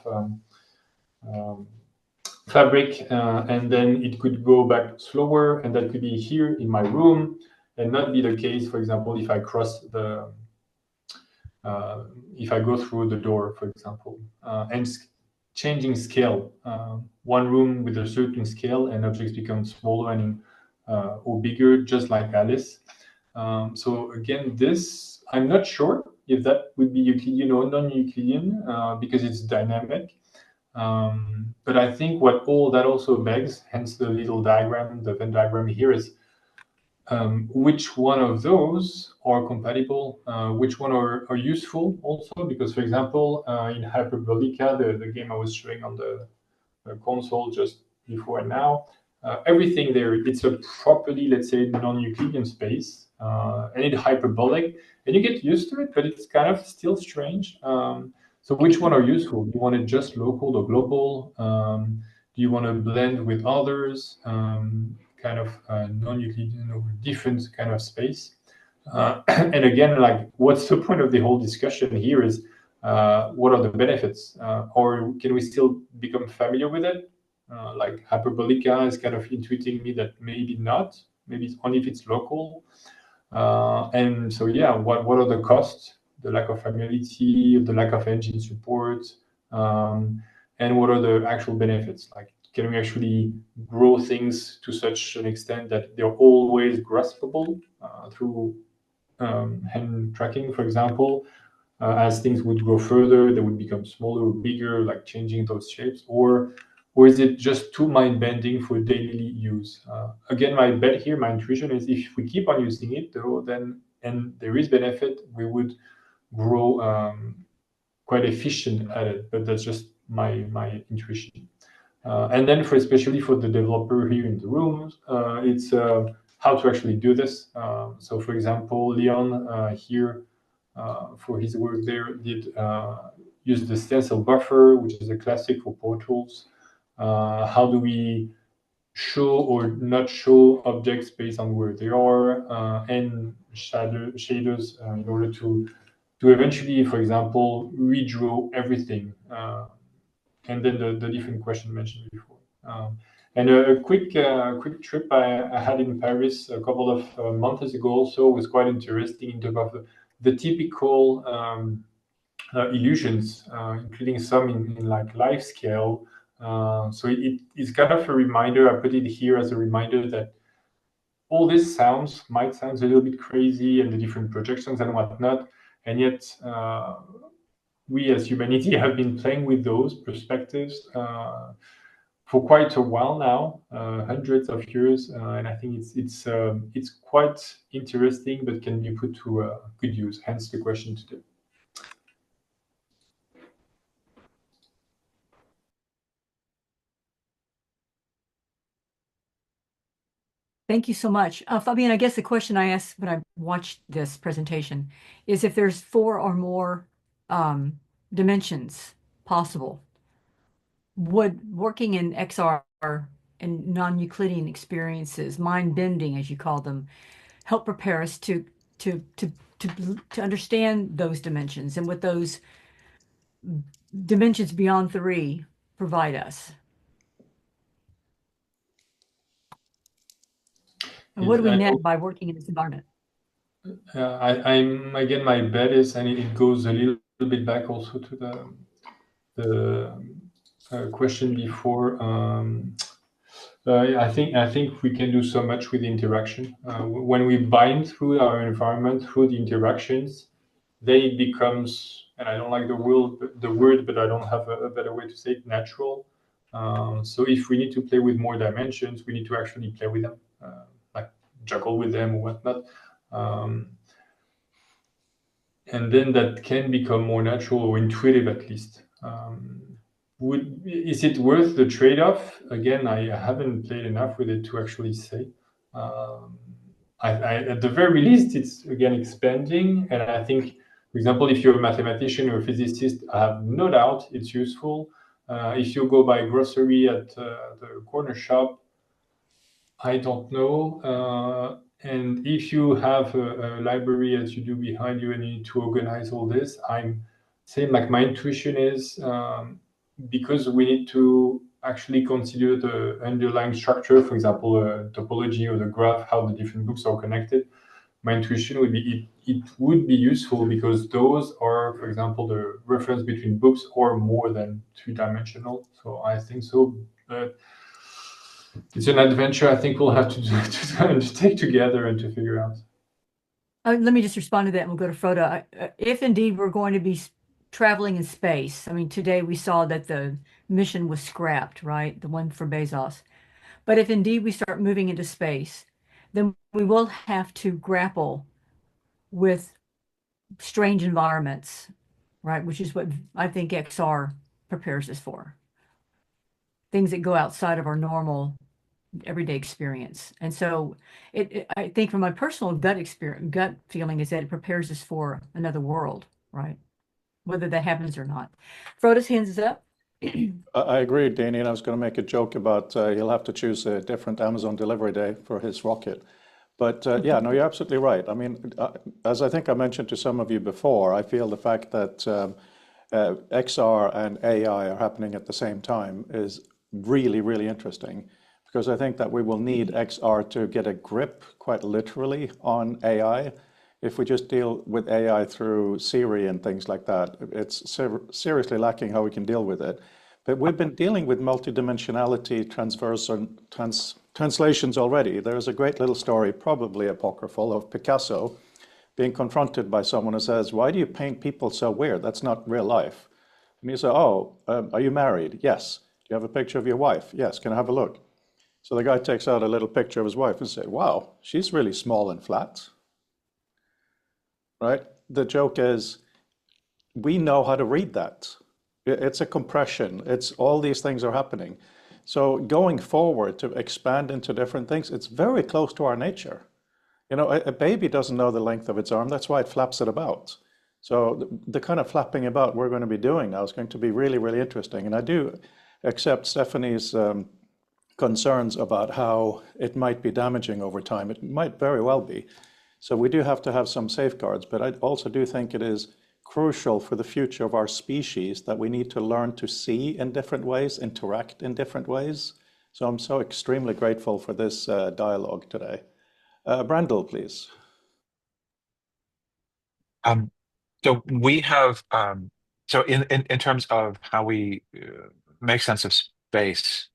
fabric, and then it could go back slower, and that could be here in my room, and not be the case, for example, if I if I go through the door, for example, and changing scale. One room with a certain scale, and objects become smaller and or bigger, just like Alice. So again, this, I'm not sure if that would be Euclidean or non-Euclidean, because it's dynamic. But I think what all that also begs, hence the little diagram, the Venn diagram here, is which one of those are compatible, which one are useful also, because for example, in Hyperbolica, the game I was showing on the console just before and now, everything there, it's a properly, let's say, non-Euclidean space, and it's hyperbolic, and you get used to it, but it's kind of still strange. So which one are useful? Do you want it just local or global? Do you want to blend with others? Kind of non-Euclidean or different kind of space. And again, like, what's the point of the whole discussion here is what are the benefits? Or can we still become familiar with it? Like Hyperbolica is kind of intuiting me that maybe not, maybe it's only if it's local. And so, yeah, what are the costs? The lack of familiarity, the lack of engine support, and what are the actual benefits? Like, can we actually grow things to such an extent that they're always graspable through hand tracking, for example? As things would grow further, they would become smaller or bigger, like changing those shapes, or is it just too mind-bending for daily use? Again, my bet here, my intuition is if we keep on using it, though, then, and there is benefit, we would grow quite efficient at it. But that's just my intuition. And then, especially for the developer here in the room, it's how to actually do this. So, for example, Leon here, for his work there, did use the stencil buffer, which is a classic for portals. How do we show or not show objects based on where they are, and shaders in order to eventually, for example, redraw everything. And then the different question mentioned before. And a quick trip I had in Paris a couple of months ago also was quite interesting in terms of the typical illusions, including some in like life scale. So it's kind of a reminder. I put it here as a reminder that all this might sound a little bit crazy, and the different projections and whatnot, and yet we as humanity have been playing with those perspectives for quite a while now, hundreds of years, and I think it's quite interesting, but can be put to good use. Hence the question today. Thank you so much. Fabien, I guess the question I asked when I watched this presentation is if there's 4 or more dimensions possible, would working in XR and non-Euclidean experiences, mind-bending as you call them, help prepare us to understand those dimensions and what those dimensions beyond 3 provide us? And what do we net by working in this environment? I'm again, my bet is, and it goes a little bit back also to the question before. I think we can do so much with interaction. When we bind through our environment, through the interactions, then it becomes, and I don't like the word, but I don't have a better way to say it, natural. So if we need to play with more dimensions, we need to actually play with them, like juggle with them or whatnot. And then that can become more natural or intuitive, at least. is it worth the trade-off? Again, I haven't played enough with it to actually say. At the very least, it's again expanding, and I think, for example, if you're a mathematician or a physicist, I have no doubt it's useful. If you go buy grocery at the corner shop, I don't know. And if you have a library as you do behind you and you need to organize all this, I'm saying like my intuition is because we need to actually consider the underlying structure, for example, topology or the graph, how the different books are connected. My intuition would be it would be useful because those are, for example, the reference between books or more than three-dimensional. So I think so. But it's an adventure I think we'll have to undertake together and to figure out. Let me just respond to that and we'll go to Frode. If indeed we're going to be traveling in space, I mean, today we saw that the mission was scrapped, right? The one for Bezos. But if indeed we start moving into space, then we will have to grapple with strange environments, right? Which is what I think XR prepares us for. Things that go outside of our normal everyday experience. And so I think from my personal gut feeling is that it prepares us for another world, right? Whether that happens or not. Frodo's hands is up. I agree, Dene, and I was going to make a joke about he'll have to choose a different Amazon delivery day for his rocket. But yeah, no, you're absolutely right. I mean, as I think I mentioned to some of you before, I feel the fact that XR and AI are happening at the same time is really, really interesting because I think that we will need XR to get a grip, quite literally, on AI. If we just deal with AI through Siri and things like that, it's seriously lacking how we can deal with it. But we've been dealing with multidimensionality translations already. There's a great little story, probably apocryphal, of Picasso being confronted by someone who says, "Why do you paint people so weird? That's not real life." And you say, "Oh, are you married?" "Yes." "Do you have a picture of your wife?" "Yes." "Can I have a look?" So the guy takes out a little picture of his wife and says, "Wow, she's really small and flat." Right? The joke is, we know how to read that. It's a compression. It's all these things are happening. So going forward to expand into different things, it's very close to our nature. You know, a baby doesn't know the length of its arm. That's why it flaps it about. So the kind of flapping about we're going to be doing now is going to be really, really interesting. And I do accept Stephanie's concerns about how it might be damaging over time. It might very well be. So we do have to have some safeguards, but I also do think it is crucial for the future of our species that we need to learn to see in different ways, interact in different ways. So I'm so extremely grateful for this dialogue today. Brandel, please. So we have so in terms of how we make sense of space,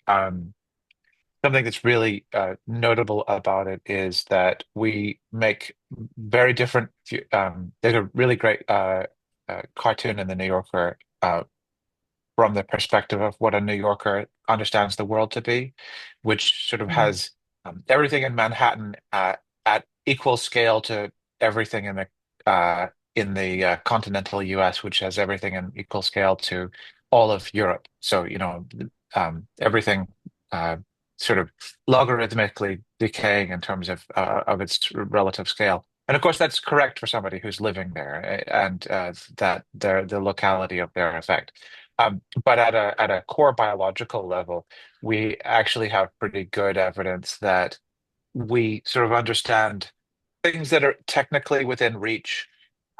something that's really notable about it is that we make very different. There's a really great cartoon in the New Yorker from the perspective of what a New Yorker understands the world to be, which sort of has everything in Manhattan at equal scale to everything in the continental US, which has everything in equal scale to all of Europe. So, you know, everything sort of logarithmically decaying in terms of its relative scale. And of course, that's correct for somebody who's living there and that the locality of their effect. But at a core biological level, we actually have pretty good evidence that we sort of understand things that are technically within reach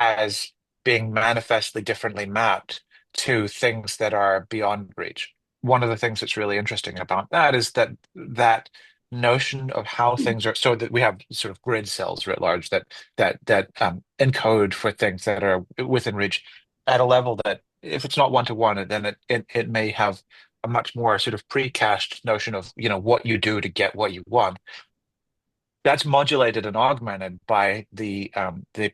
as being manifestly differently mapped to things that are beyond reach. One of the things that's really interesting about that is that notion of how things are, so that we have sort of grid cells writ large that encode for things that are within reach at a level that if it's not one-to-one, then it may have a much more sort of pre-cached notion of, you know, what you do to get what you want. That's modulated and augmented by the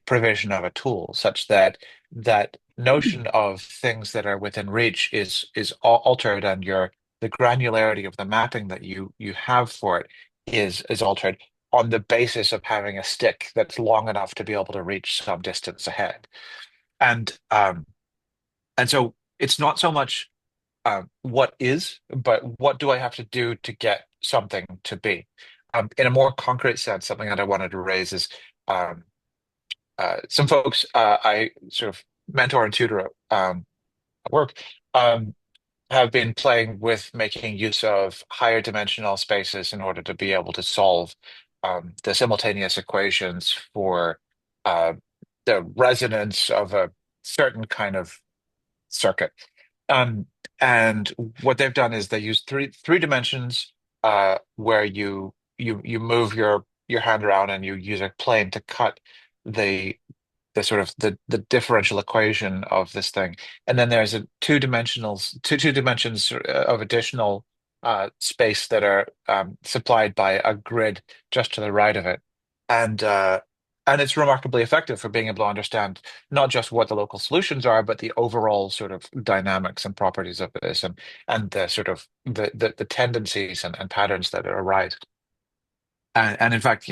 provision of a tool, such that that notion of things that are within reach is altered, and the granularity of the mapping that you have for it is altered on the basis of having a stick that's long enough to be able to reach some distance ahead, and so it's not so much what is, but what do I have to do to get something to be? In a more concrete sense, something that I wanted to raise is um, some folks I sort of mentor and tutor at work um, have been playing with making use of higher dimensional spaces in order to be able to solve the simultaneous equations for uh, the resonance of a certain kind of circuit. Um, and what they've done is they use three dimensions where you move your hand around and you use a plane to cut the the sort of the differential equation of this thing, and then there's a two dimensions of additional space that are supplied by a grid just to the right of it, and uh, and it's remarkably effective for being able to understand not just what the local solutions are, but the overall sort of dynamics and properties of this, and the sort of the tendencies and patterns that arise. And in fact,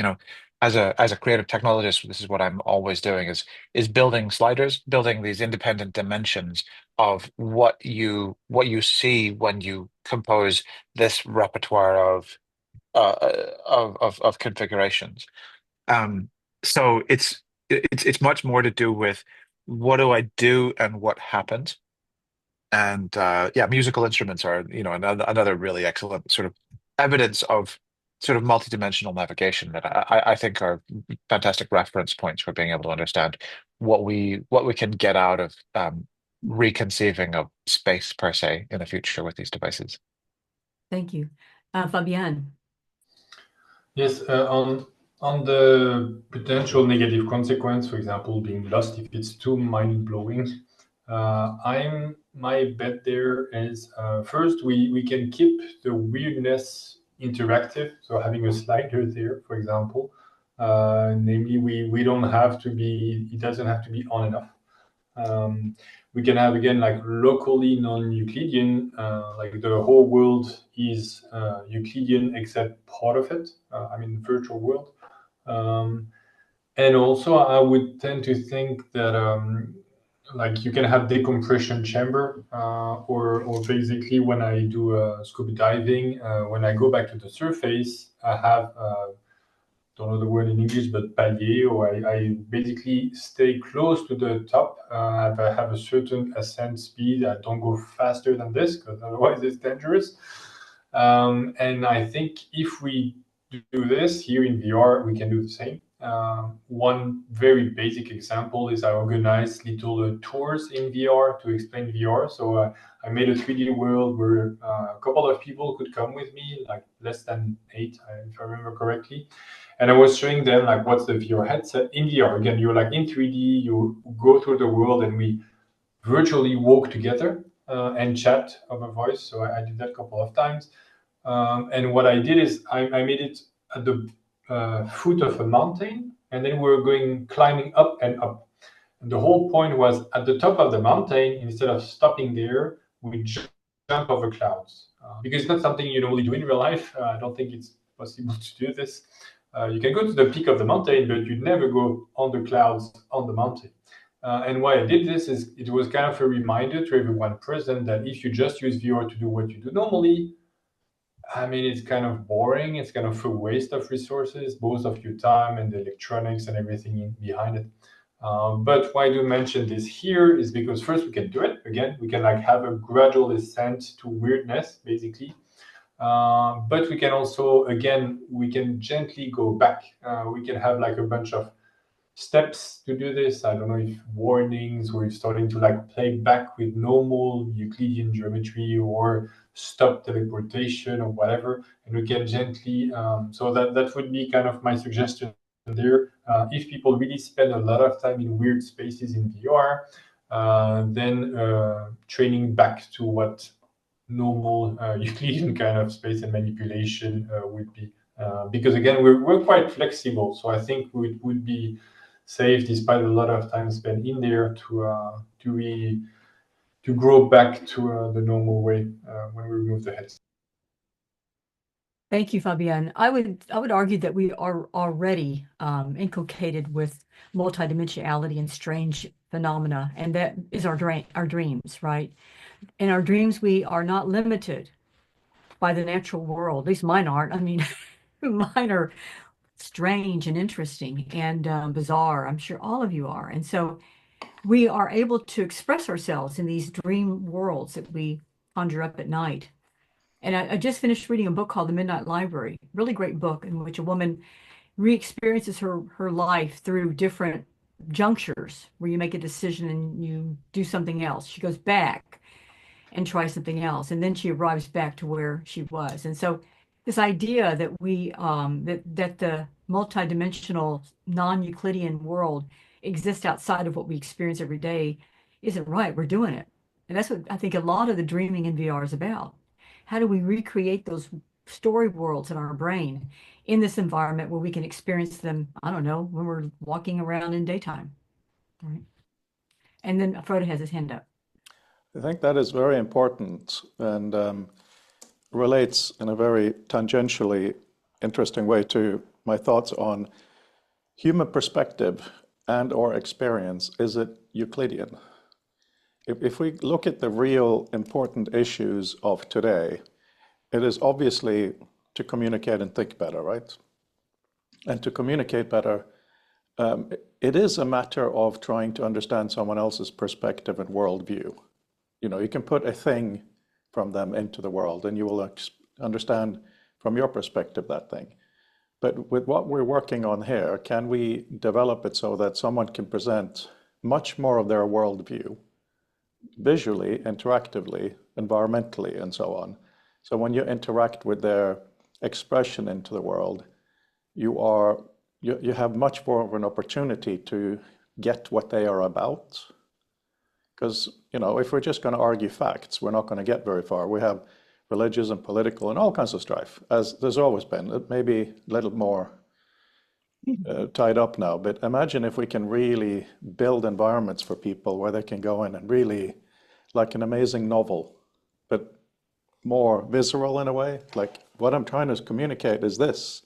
as a creative technologist, this is what I'm always doing is building sliders, building these independent dimensions of what you see when you compose this repertoire of configurations. Um, so it's much more to do with what do I do and what happens. And yeah, musical instruments are, another really excellent sort of evidence of sort of multidimensional navigation that I think are fantastic reference points for being able to understand what we can get out of reconceiving of space per se in the future with these devices. Thank you. Fabien. Yes, on the potential negative consequence, for example, being lost if it's too mind-blowing, my bet there is first we can keep the weirdness interactive, so having a slider there, for example, namely we don't have to be, it doesn't have to be on and off. We can have again like locally non-Euclidean, like the whole world is Euclidean except part of it. I mean, virtual world. And also, I would tend to think that like you can have decompression chamber, or basically when I do scuba diving, when I go back to the surface, I have don't know the word in English, but palier, or I basically stay close to the top. I have a certain ascent speed. I don't go faster than this because otherwise it's dangerous. And I think if we do this here in VR, we can do the same. One very basic example is I organize little tours in VR to explain VR. So I made a 3D world where a couple of people could come with me, like less than 8, if I remember correctly. And I was showing them like what's the VR headset in VR. Again, you're like in 3D, you go through the world and we virtually walk together and chat over voice. So I did that a couple of times. And what I did is I made it at the foot of a mountain, and then we were climbing up and up. And the whole point was at the top of the mountain, instead of stopping there, we jump over clouds. Because it's not something you normally do in real life. I don't think it's possible to do this. You can go to the peak of the mountain, but you never go on the clouds on the mountain. And why I did this is it was kind of a reminder to everyone present that if you just use VR to do what you do normally, I mean, it's kind of boring. It's kind of a waste of resources, both of your time and the electronics and everything behind it. But why I do mention this here is because first we can do it. Again, we can like have a gradual ascent to weirdness, basically. But we can also, again, we can gently go back. We can have like a bunch of steps to do this. I don't know if warnings or if starting to like play back with normal Euclidean geometry or stop teleportation or whatever. And we can gently, so that would be kind of my suggestion there. If people really spend a lot of time in weird spaces in VR, then training back to what normal Euclidean kind of space and manipulation would be. Because again, we're quite flexible. So I think it would be safe, despite a lot of time spent in there, to grow back to the normal way when we remove the headset. Thank you, Fabien. I would argue that we are already inculcated with multidimensionality and strange phenomena, and that is our dreams, right? In our dreams, we are not limited by the natural world. At least mine aren't. I mean, mine are strange and interesting and bizarre. I'm sure all of you are. And so we are able to express ourselves in these dream worlds that we conjure up at night. And I just finished reading a book called The Midnight Library, really great book in which a woman re-experiences her life through different junctures where you make a decision and you do something else. She goes back and tries something else, and then she arrives back to where she was. And so this idea that that the multidimensional non-Euclidean world exists outside of what we experience every day isn't right. We're doing it. And that's what I think a lot of the dreaming in VR is about. How do we recreate those story worlds in our brain in this environment where we can experience them, I don't know, when we're walking around in daytime, right? And then Frode has his hand up. I think that is very important and relates in a very tangentially interesting way to my thoughts on human perspective and or experience. Is it Euclidean? If we look at the real important issues of today, it is obviously to communicate and think better, right? And to communicate better, it is a matter of trying to understand someone else's perspective and worldview. You know, you can put a thing from them into the world and you will understand from your perspective that thing. But with what we're working on here, can we develop it so that someone can present much more of their worldview visually, interactively, environmentally, and so on? So when you interact with their expression into the world, you have much more of an opportunity to get what they are about. Because, you know, if we're just going to argue facts, we're not going to get very far. We have religious and political and all kinds of strife, as there's always been. It may be a little more tied up now, but imagine if we can really build environments for people where they can go in and really, like an amazing novel, but more visceral in a way. Like, what I'm trying to communicate is this.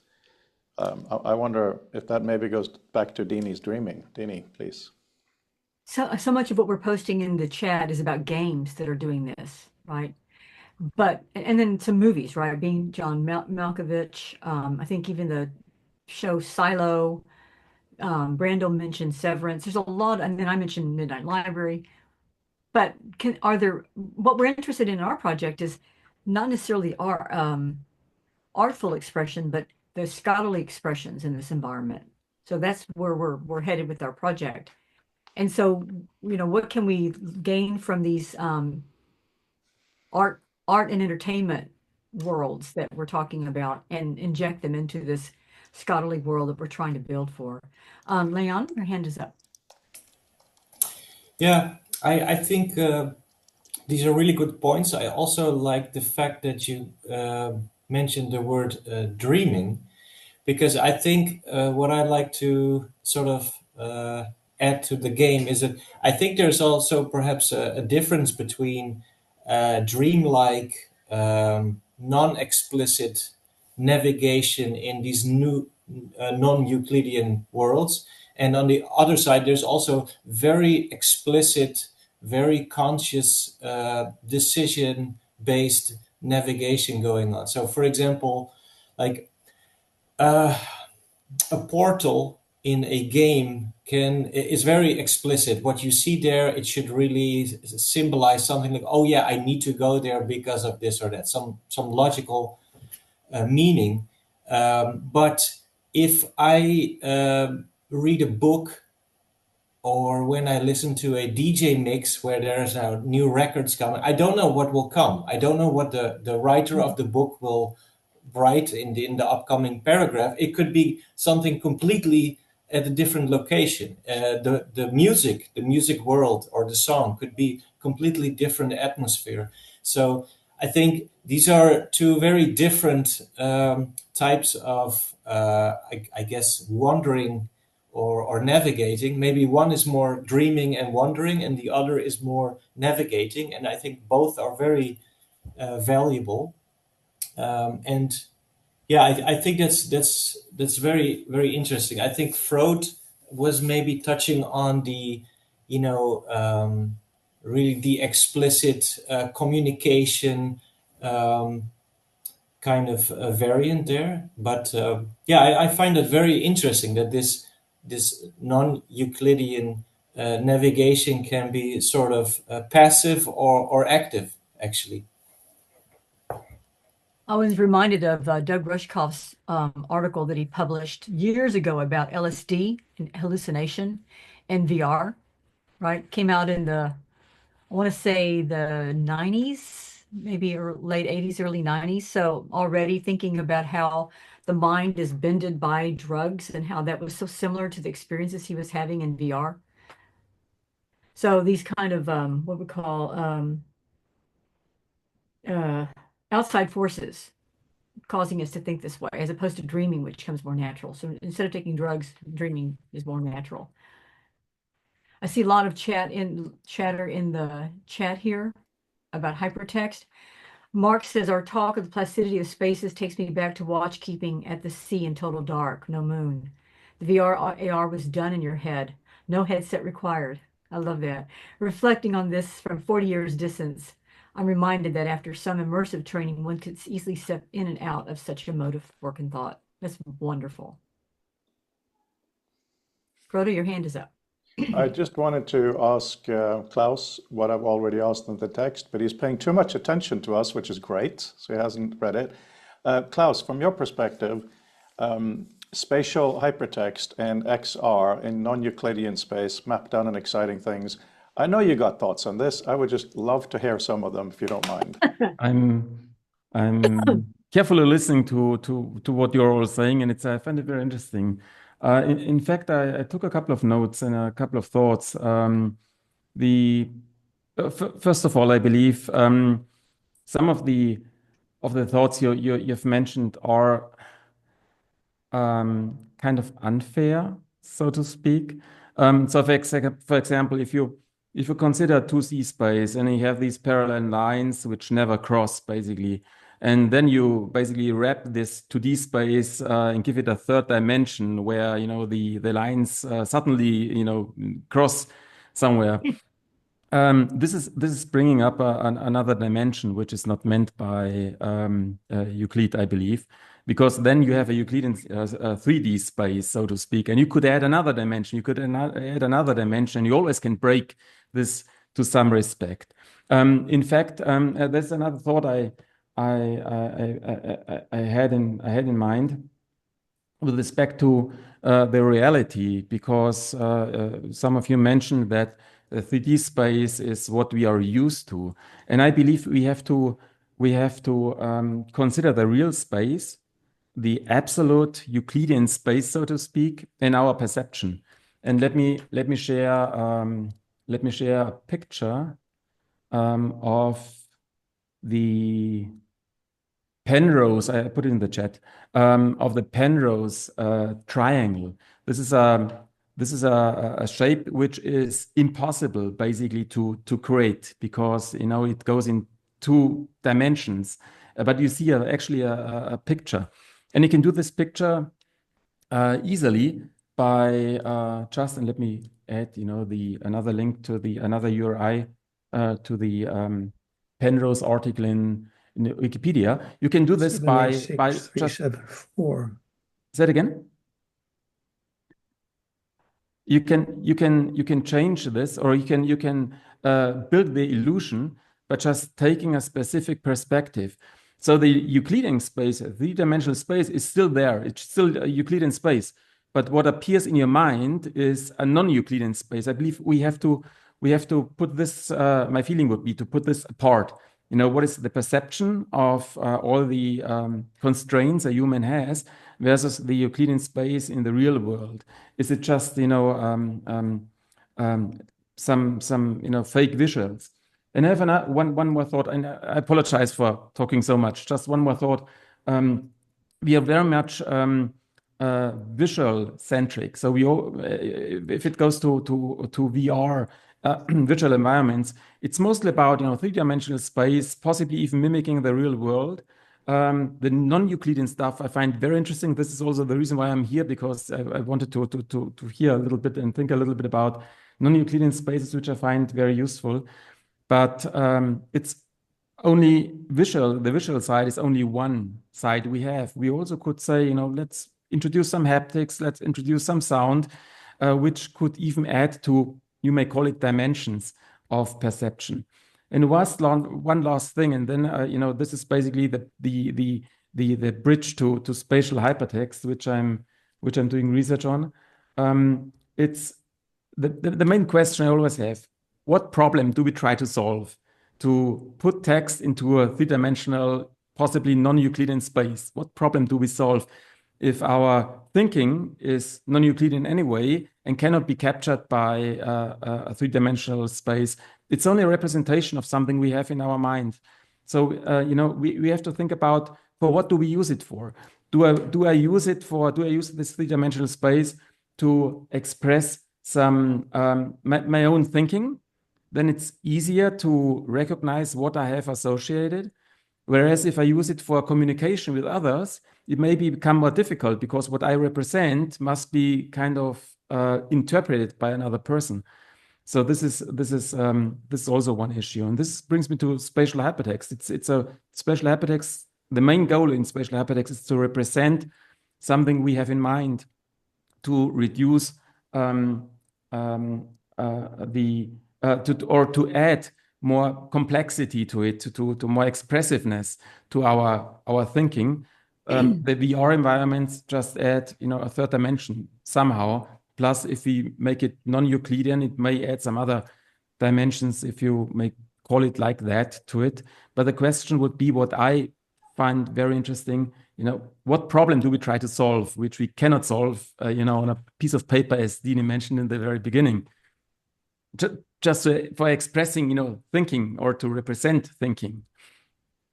I wonder if that maybe goes back to Dene's dreaming. Dene, please. So much of what we're posting in the chat is about games that are doing this, right? But, and then some movies, right? Being John Malkovich, I think even the show Silo, Brandel mentioned Severance. There's a lot, and then I mentioned Midnight Library. But what we're interested in our project is not necessarily our artful expression, but the scholarly expressions in this environment. So that's where we're headed with our project. And so, you know, what can we gain from these art and entertainment worlds that we're talking about and inject them into this scholarly world that we're trying to build for? Leon, your hand is up. Yeah, I think these are really good points. I also like the fact that you mentioned the word dreaming, because I think what I like to sort of add to the game is that I think there's also perhaps a difference between dreamlike, non-explicit navigation in these new non-Euclidean worlds. And on the other side, there's also very explicit, very conscious decision-based navigation going on. So, for example, like a portal in a game is very explicit. What you see there, it should really symbolize something like, oh yeah, I need to go there because of this or that, some logical meaning. But if I read a book, or when I listen to a DJ mix where there's now new records coming, I don't know what will come. I don't know what the writer of the book will write in the upcoming paragraph. It could be something completely at a different location. The music world or the song could be completely different atmosphere. So I think these are two very different types of, I guess, wandering or navigating. Maybe one is more dreaming and wandering, and the other is more navigating. And I think both are very valuable. And Yeah, I think that's very very interesting. I think Frode was maybe touching on the, you know, really the explicit communication kind of variant there. But yeah, I find it very interesting that this non-Euclidean navigation can be sort of passive or active, actually. I was reminded of Doug Rushkoff's article that he published years ago about LSD and hallucination and VR, right? Came out in I want to say the 90s, maybe late 80s, early 90s. So already thinking about how the mind is bended by drugs and how that was so similar to the experiences he was having in VR. So these kind of what we call uh, outside forces causing us to think this way, as opposed to dreaming, which comes more natural. So instead of taking drugs, dreaming is more natural. I see a lot of chatter in the chat here about hypertext. Mark says our talk of the plasticity of spaces takes me back to watch keeping at the sea in total dark, no moon. The VR AR was done in your head, no headset required. I love that. Reflecting on this from 40 years distance, I'm reminded that after some immersive training, one could easily step in and out of such emotive work and thought. That's wonderful. Frode, your hand is up. I just wanted to ask Klaus what I've already asked in the text, but he's paying too much attention to us, which is great, so he hasn't read it. Klaus, from your perspective, spatial hypertext and XR in non-Euclidean space map down on exciting things. I know you got thoughts on this. I would just love to hear some of them, if you don't mind. I'm carefully listening to what you're all saying, and I find it very interesting. In fact, I took a couple of notes and a couple of thoughts. First of all, I believe some of the thoughts you've mentioned are kind of unfair, so to speak. So, for example, if you consider 2C space and you have these parallel lines which never cross, basically, and then you basically wrap this 2D space and give it a third dimension where the lines suddenly cross somewhere. This is bringing up another dimension which is not meant by Euclid, I believe, because then you have a Euclidean 3D space, so to speak, and you could add another dimension. You could add another dimension. You always can break this to some respect. In fact, there's another thought I had in mind with respect to the reality, because some of you mentioned that the 3D space is what we are used to, and I believe we have to consider the real space, the absolute Euclidean space, so to speak, in our perception. And let me share a picture of the Penrose. I put it in the chat of the Penrose triangle. This is a shape which is impossible basically to create, because it goes in 2 dimensions. But you see actually a picture, and you can do this picture easily by and let me add another link to another URI to the Penrose article in Wikipedia. You can do this by just 374. Say that again. You can change this, or you can build the illusion by just taking a specific perspective. So the Euclidean space, a 3-dimensional space, is still there. It's still a Euclidean space, but what appears in your mind is a non-Euclidean space. I believe we have to put this. My feeling would be to put this apart. What is the perception of all the constraints a human has versus the Euclidean space in the real world? Is it just some fake visuals? And I have one more thought, and I apologize for talking so much. Just one more thought. We are very much visual centric. So if it goes to VR. Virtual environments, it's mostly about 3-dimensional space, possibly even mimicking the real world, The non-Euclidean stuff I find very interesting. This is also the reason why I'm here, because I wanted to hear a little bit and think a little bit about non-Euclidean spaces, which I find very useful. But it's only visual. The visual side is only one side we have. We also could say, let's introduce some haptics, let's introduce some sound, which could even add to, you may call it, dimensions of perception. And one last thing, and then this is basically the bridge to spatial hypertext, which I'm doing research on. It's the main question I always have: what problem do we try to solve to put text into a three-dimensional, possibly non-Euclidean space? What problem do we solve if our thinking is non-Euclidean anyway and cannot be captured by a three-dimensional space? It's only a representation of something we have in our mind. So, we have to think about, for what do we use it for? Do I use this three-dimensional space to express some my own thinking? Then it's easier to recognize what I have associated. Whereas if I use it for communication with others, it may become more difficult, because what I represent must be kind of interpreted by another person. So this is also one issue, and this brings me to spatial hypertext. It's a spatial hypertext. The main goal in spatial hypertext is to represent something we have in mind, to reduce to add more complexity to it, to more expressiveness to our thinking. The VR environments just add a third dimension somehow. Plus, if we make it non-Euclidean, it may add some other dimensions, if you may call it like that, to it. But the question would be, what I find very interesting, what problem do we try to solve, which we cannot solve, on a piece of paper, as Dene mentioned in the very beginning, just for expressing, thinking, or to represent thinking.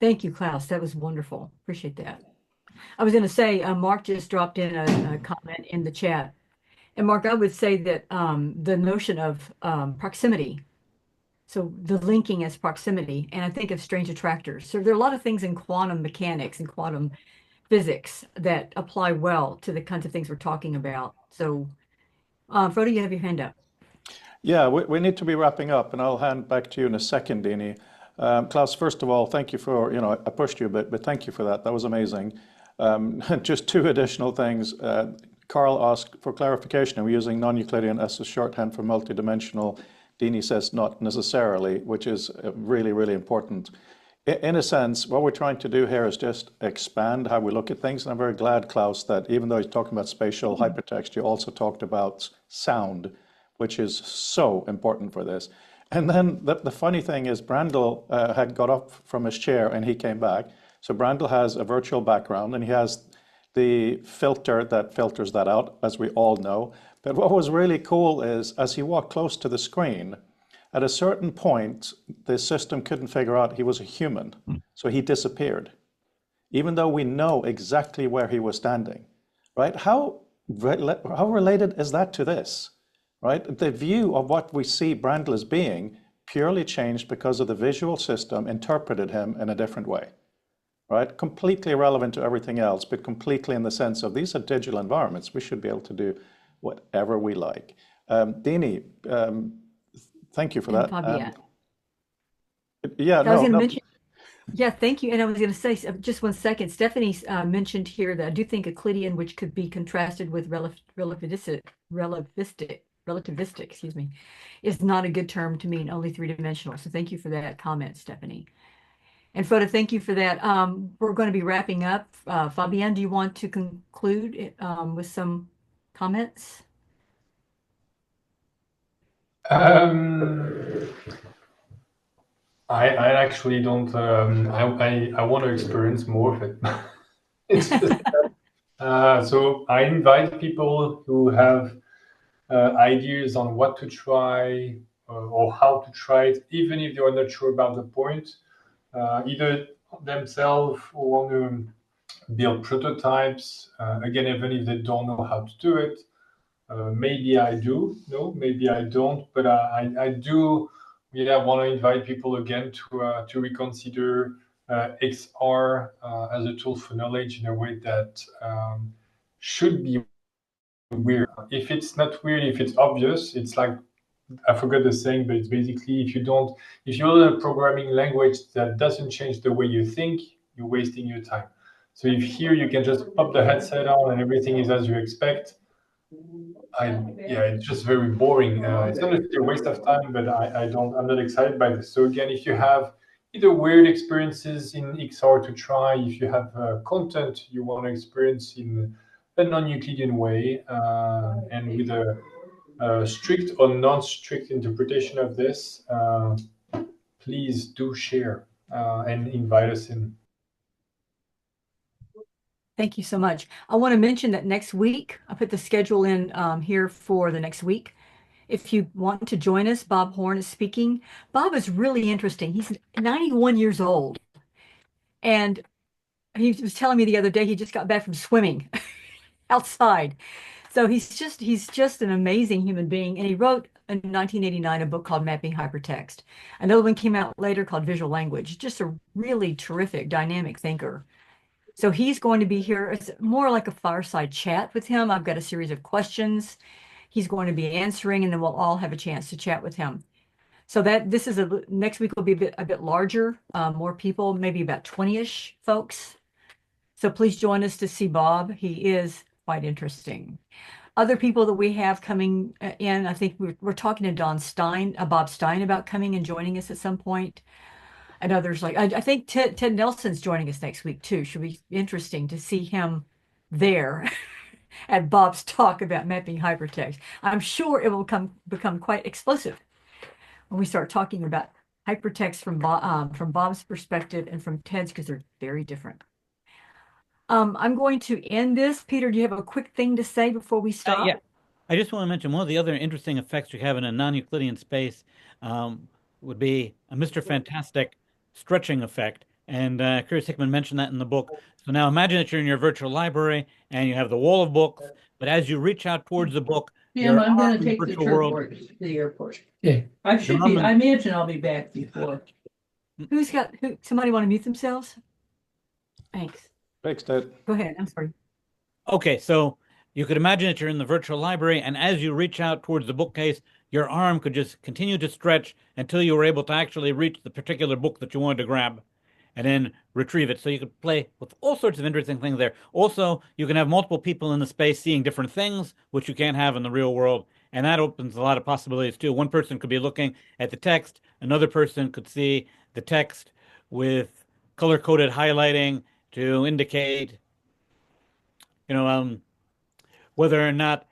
Thank you, Klaus. That was wonderful. Appreciate that. I was going to say, Mark just dropped in a comment in the chat. And Mark, I would say that the notion of proximity, so the linking as proximity, and I think of strange attractors. So there are a lot of things in quantum mechanics and quantum physics that apply well to the kinds of things we're talking about. So, Frode, you have your hand up. Yeah, we need to be wrapping up, and I'll hand back to you in a second, Dene. Klaus, first of all, thank you for, I pushed you a bit, but thank you for that. That was amazing. Just two additional things. Karl asked for clarification. Are we using non-Euclidean as a shorthand for multidimensional? Dene says not necessarily, which is really, really important. In a sense, what we're trying to do here is just expand how we look at things. And I'm very glad, Klaus, that even though you're talking about spatial hypertext, you also talked about sound, which is so important for this. And then the funny thing is, Brandel had got up from his chair and he came back. So Brandel has a virtual background, and he has the filter that filters that out, as we all know. But what was really cool is, as he walked close to the screen, at a certain point, the system couldn't figure out he was a human. So he disappeared, even though we know exactly where he was standing, right? How related is that to this, right? The view of what we see Brandel as being purely changed because of the visual system interpreted him in a different way. Right? Completely irrelevant to everything else, but completely in the sense of, these are digital environments. We should be able to do whatever we like. Dene, thank you for that. Fabien. Yeah, yeah, thank you. And I was going to say, just 1 second, Stephanie mentioned here that I do think Euclidean, which could be contrasted with relativistic, excuse me, is not a good term to mean only three-dimensional. So thank you for that comment, Stephanie. And Frode, thank you for that. We're going to be wrapping up. Fabien, do you want to conclude with some comments? I actually don't. I want to experience more of it. It's just, so I invite people who have ideas on what to try or how to try it, even if you're not sure about the point. Either themselves or want to build prototypes. Again, even if they don't know how to do it, maybe I do. No, maybe I don't. But I do. Yeah, want to invite people again to reconsider XR as a tool for knowledge in a way that should be weird. If it's not weird, if it's obvious, it's like, I forgot the saying, but it's basically if you learn a programming language that doesn't change the way you think, you're wasting your time. So if here you can just pop the headset on and everything is as you expect, it's just very boring. It's not necessarily a waste of time, but I'm not excited by this. So again, if you have either weird experiences in XR to try, if you have content you want to experience in a non-Euclidean way, and with a strict or non-strict interpretation of this, please do share and invite us in. Thank you so much. I want to mention that next week, I put the schedule in here for the next week. If you want to join us, Bob Horn is speaking. Bob is really interesting. He's 91 years old. And he was telling me the other day he just got back from swimming outside. So he's just an amazing human being. And he wrote in 1989 a book called Mapping Hypertext. Another one came out later called Visual Language. Just a really terrific, dynamic thinker. So he's going to be here. It's more like a fireside chat with him. I've got a series of questions he's going to be answering, and then we'll all have a chance to chat with him. So that this is next week will be a bit larger, more people, maybe about 20-ish folks. So please join us to see Bob. He is quite interesting. Other people that we have coming in, I think we're talking to Bob Stein about coming and joining us at some point. And others like, I think Ted Nelson's joining us next week too. Should be interesting to see him there at Bob's talk about mapping hypertext. I'm sure it will become quite explosive when we start talking about hypertext from Bob's perspective and from Ted's, because they're very different. I'm going to end this. Peter, do you have a quick thing to say before we stop? Yeah, I just want to mention one of the other interesting effects you have in a non-Euclidean space would be a Mr. Fantastic stretching effect. And Chris Hickman mentioned that in the book. So now imagine that you're in your virtual library and you have the wall of books, but as you reach out towards the book, I'm going to take the virtual trip world. to the airport. Yeah. I imagine I'll be back before. Somebody want to mute themselves? Thanks. Thanks, Ted. Go ahead. I'm sorry. Okay, so you could imagine that you're in the virtual library, and as you reach out towards the bookcase, your arm could just continue to stretch until you were able to actually reach the particular book that you wanted to grab and then retrieve it. So you could play with all sorts of interesting things there. Also, you can have multiple people in the space seeing different things, which you can't have in the real world. And that opens a lot of possibilities too. One person could be looking at the text. Another person could see the text with color-coded highlighting to indicate, whether or not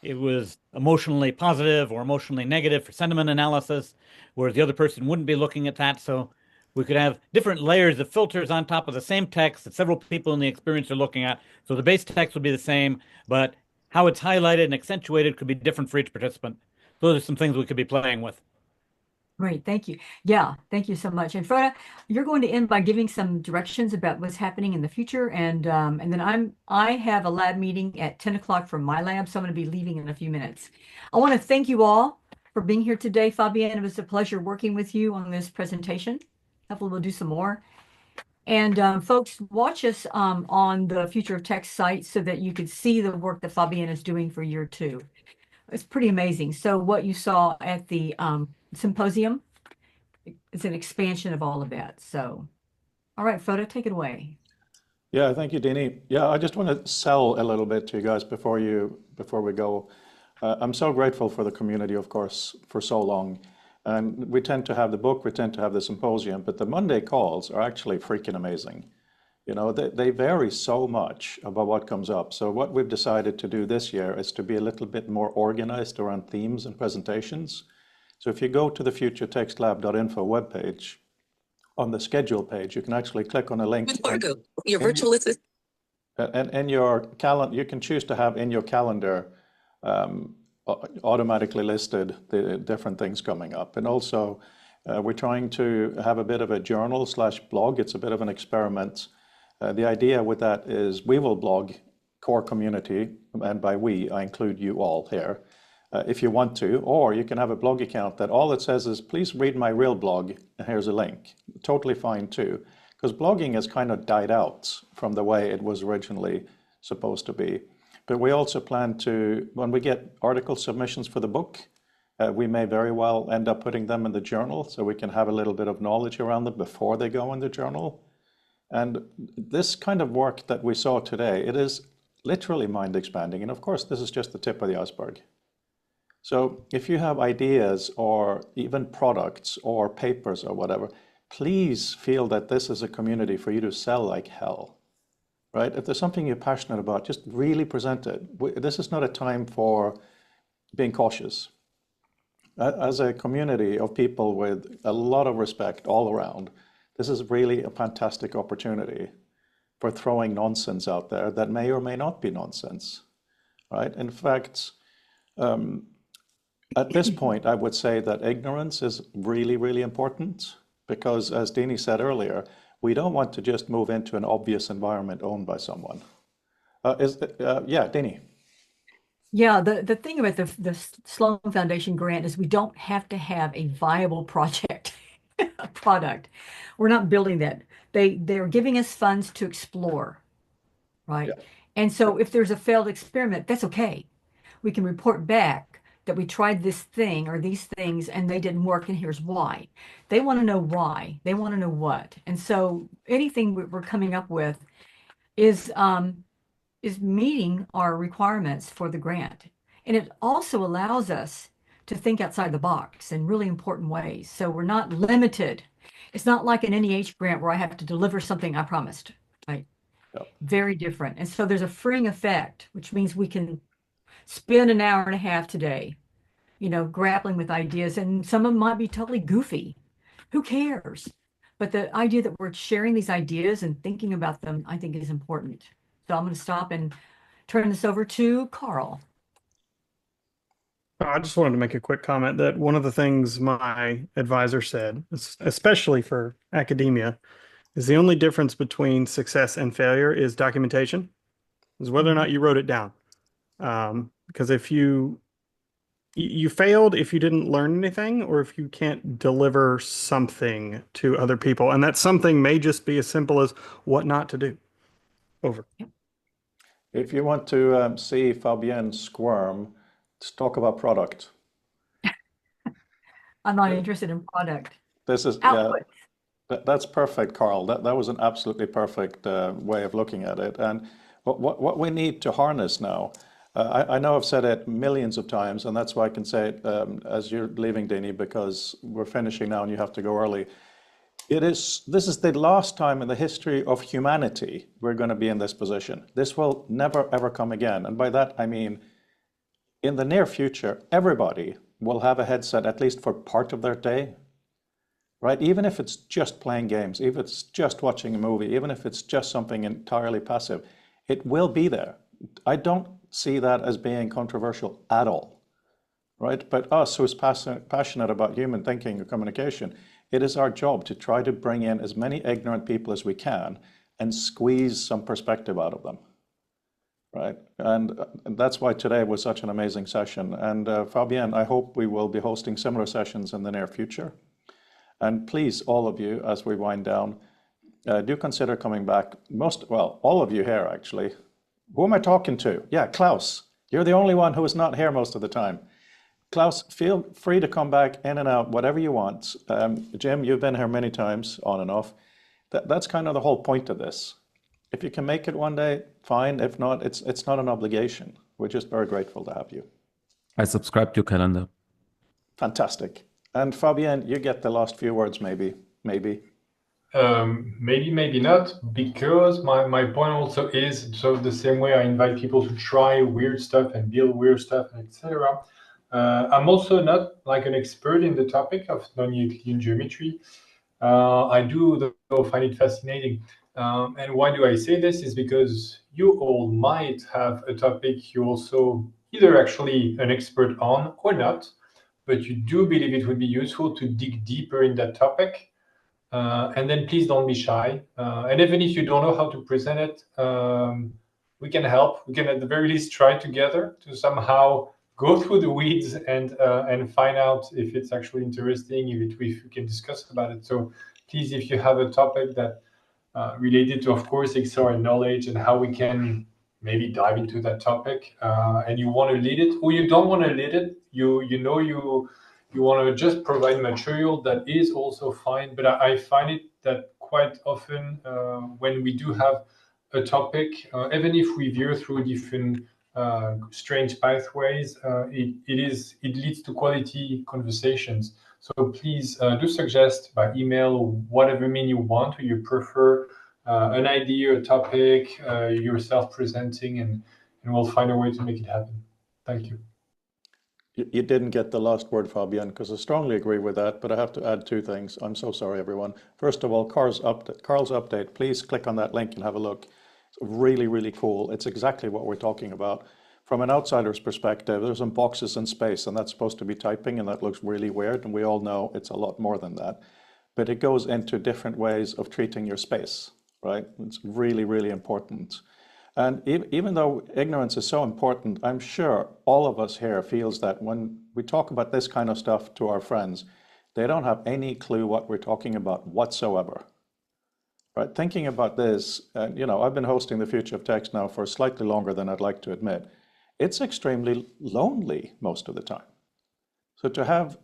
it was emotionally positive or emotionally negative for sentiment analysis, whereas the other person wouldn't be looking at that. So we could have different layers of filters on top of the same text that several people in the experience are looking at. So the base text would be the same, but how it's highlighted and accentuated could be different for each participant. Those are some things we could be playing with. Great, thank you. Yeah, thank you so much. And Frode, you're going to end by giving some directions about what's happening in the future, and then I have a lab meeting at 10 o'clock for my lab, so I'm going to be leaving in a few minutes. I want to thank you all for being here today, Fabien. It was a pleasure working with you on this presentation. Hopefully we'll do some more. And folks, watch us on the Future of Text site so that you could see the work that Fabien is doing for year 2. It's pretty amazing. So what you saw at the symposium, it's an expansion of all of that. So, all right, Frode, take it away. Yeah, thank you, Dene. Yeah, I just want to sell a little bit to you guys before we go. I'm so grateful for the community, of course, for so long. And we tend to have the book, we tend to have the symposium, but the Monday calls are actually freaking amazing. They vary so much about what comes up. So what we've decided to do this year is to be a little bit more organized around themes and presentations. So if you go to the futuretextlab.info webpage, on the schedule page, you can actually click on a link. Your virtual assistant. And in your calendar, you can choose to have in your calendar automatically listed the different things coming up. And also, we're trying to have a bit of a journal/blog. It's a bit of an experiment. The idea with that is we will blog core community, and by we, I include you all here, if you want to, or you can have a blog account that all it says is, please read my real blog, and here's a link. Totally fine too. because blogging has kind of died out from the way it was originally supposed to be. But we also plan to, when we get article submissions for the book, we may very well end up putting them in the journal so we can have a little bit of knowledge around them before they go in the journal. And this kind of work that we saw today, it is literally mind expanding. And of course, this is just the tip of the iceberg. So if you have ideas or even products or papers or whatever, please feel that this is a community for you to sell like hell, right? If there's something you're passionate about, just really present it. This is not a time for being cautious. As a community of people with a lot of respect all around, this is really a fantastic opportunity for throwing nonsense out there that may or may not be nonsense, right? In fact, at this point, I would say that ignorance is really, really important because, as Dene said earlier, we don't want to just move into an obvious environment owned by someone. Yeah, Dene. Yeah, the thing about the Sloan Foundation grant is we don't have to have a viable project, a product. We're not building that. They're giving us funds to explore, right? Yeah. And so if there's a failed experiment, that's okay. We can report back that we tried this thing or these things and they didn't work, and here's why. They want to know why. They want to know what. And so anything we're coming up with is meeting our requirements for the grant. And it also allows us to think outside the box in really important ways. So we're not limited. It's not like an NEH grant where I have to deliver something I promised, right? Yep. Very different. And so there's a freeing effect, which means we can spend an hour and a half today, grappling with ideas. And some of them might be totally goofy. Who cares? But the idea that we're sharing these ideas and thinking about them, I think is important. So I'm going to stop and turn this over to Karl. I just wanted to make a quick comment that one of the things my advisor said, especially for academia, is the only difference between success and failure is documentation, is whether or not you wrote it down. Because if you failed if you didn't learn anything or if you can't deliver something to other people. And that something may just be as simple as what not to do. Over. If you want to see Fabien squirm, let's talk about product. I'm not interested in product. This is Output. That's perfect, Karl. That was an absolutely perfect way of looking at it. And what we need to harness now, I know I've said it millions of times, and that's why I can say it as you're leaving, Dene, because we're finishing now and you have to go early. This is the last time in the history of humanity we're going to be in this position. This will never, ever come again. And by that, I mean, in the near future, everybody will have a headset at least for part of their day, right? Even if it's just playing games, even if it's just watching a movie, even if it's just something entirely passive, it will be there. I don't see that as being controversial at all, right? But us who's passionate about human thinking and communication, it is our job to try to bring in as many ignorant people as we can and squeeze some perspective out of them, right? And that's why today was such an amazing session. And Fabien, I hope we will be hosting similar sessions in the near future. And please, all of you, as we wind down, do consider coming back. All of you here, actually. Who am I talking to? Yeah, Claus. You're the only one who is not here most of the time. Claus, feel free to come back in and out, whatever you want. Jim, you've been here many times, on and off. That's kind of the whole point of this. If you can make it one day, fine. If not, it's not an obligation. We're just very grateful to have you. I subscribe to your calendar. Fantastic. And Fabien, you get the last few words, maybe. Maybe, maybe not, because my point also is, so the same way I invite people to try weird stuff and build weird stuff, etc. I'm also not like an expert in the topic of non-Euclidean geometry. I do, though, find it fascinating. And why do I say this? Is because you all might have a topic you also either actually an expert on or not, but you do believe it would be useful to dig deeper in that topic. And then please don't be shy. And even if you don't know how to present it, we can help. We can at the very least try together to somehow go through the weeds and find out if it's actually interesting, if we can discuss about it. So please, if you have a topic that related to, of course, XR knowledge and how we can maybe dive into that topic, and you want to lead it, or you don't want to lead it, you want to just provide material, that is also fine. But I find it that quite often when we do have a topic, even if we veer through different strange pathways, it leads to quality conversations. So please do suggest by email, or whatever mean you want, or you prefer, an idea, a topic, yourself presenting, and we'll find a way to make it happen. Thank you. You didn't get the last word, Fabien, because I strongly agree with that, but I have to add two things. I'm so sorry, everyone. First of all, Karl's update, please click on that link and have a look. It's really, really cool. It's exactly what we're talking about. From an outsider's perspective, there's some boxes in space, and that's supposed to be typing, and that looks really weird, and we all know it's a lot more than that. But it goes into different ways of treating your space, right? It's really, really important. And even though ignorance is so important, I'm sure all of us here feels that when we talk about this kind of stuff to our friends, they don't have any clue what we're talking about whatsoever. Right? Thinking about this, and I've been hosting the Future of Text now for slightly longer than I'd like to admit. It's extremely lonely most of the time. So to have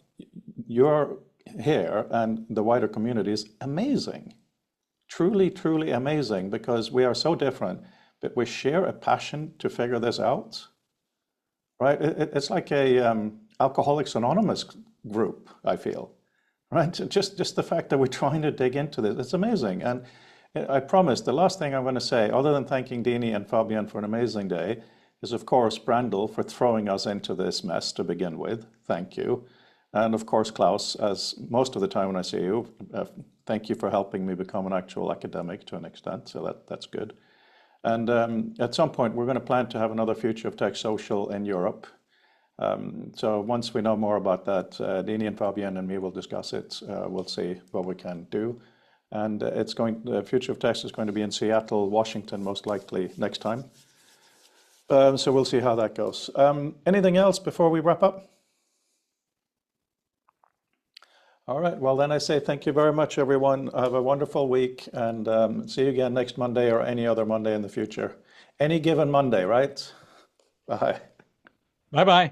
your here and the wider community is amazing. Truly, truly amazing, because we are so different, but we share a passion to figure this out, right? It's like a Alcoholics Anonymous group, I feel, right? Just the fact that we're trying to dig into this, it's amazing. And I promise the last thing I'm going to say, other than thanking Dene and Fabien for an amazing day, is of course Brandel for throwing us into this mess to begin with. Thank you. And of course, Claus, as most of the time when I see you, thank you for helping me become an actual academic to an extent, so that's good. And at some point, we're going to plan to have another Future of Text social in Europe. So once we know more about that, Dene and Fabien and me will discuss it. We'll see what we can do. And the Future of Text is going to be in Seattle, Washington, most likely next time. So we'll see how that goes. Anything else before we wrap up? All right, well then I say thank you very much, everyone. Have a wonderful week, and see you again next Monday or any other Monday in the future. Any given Monday, right? Bye. Bye-bye.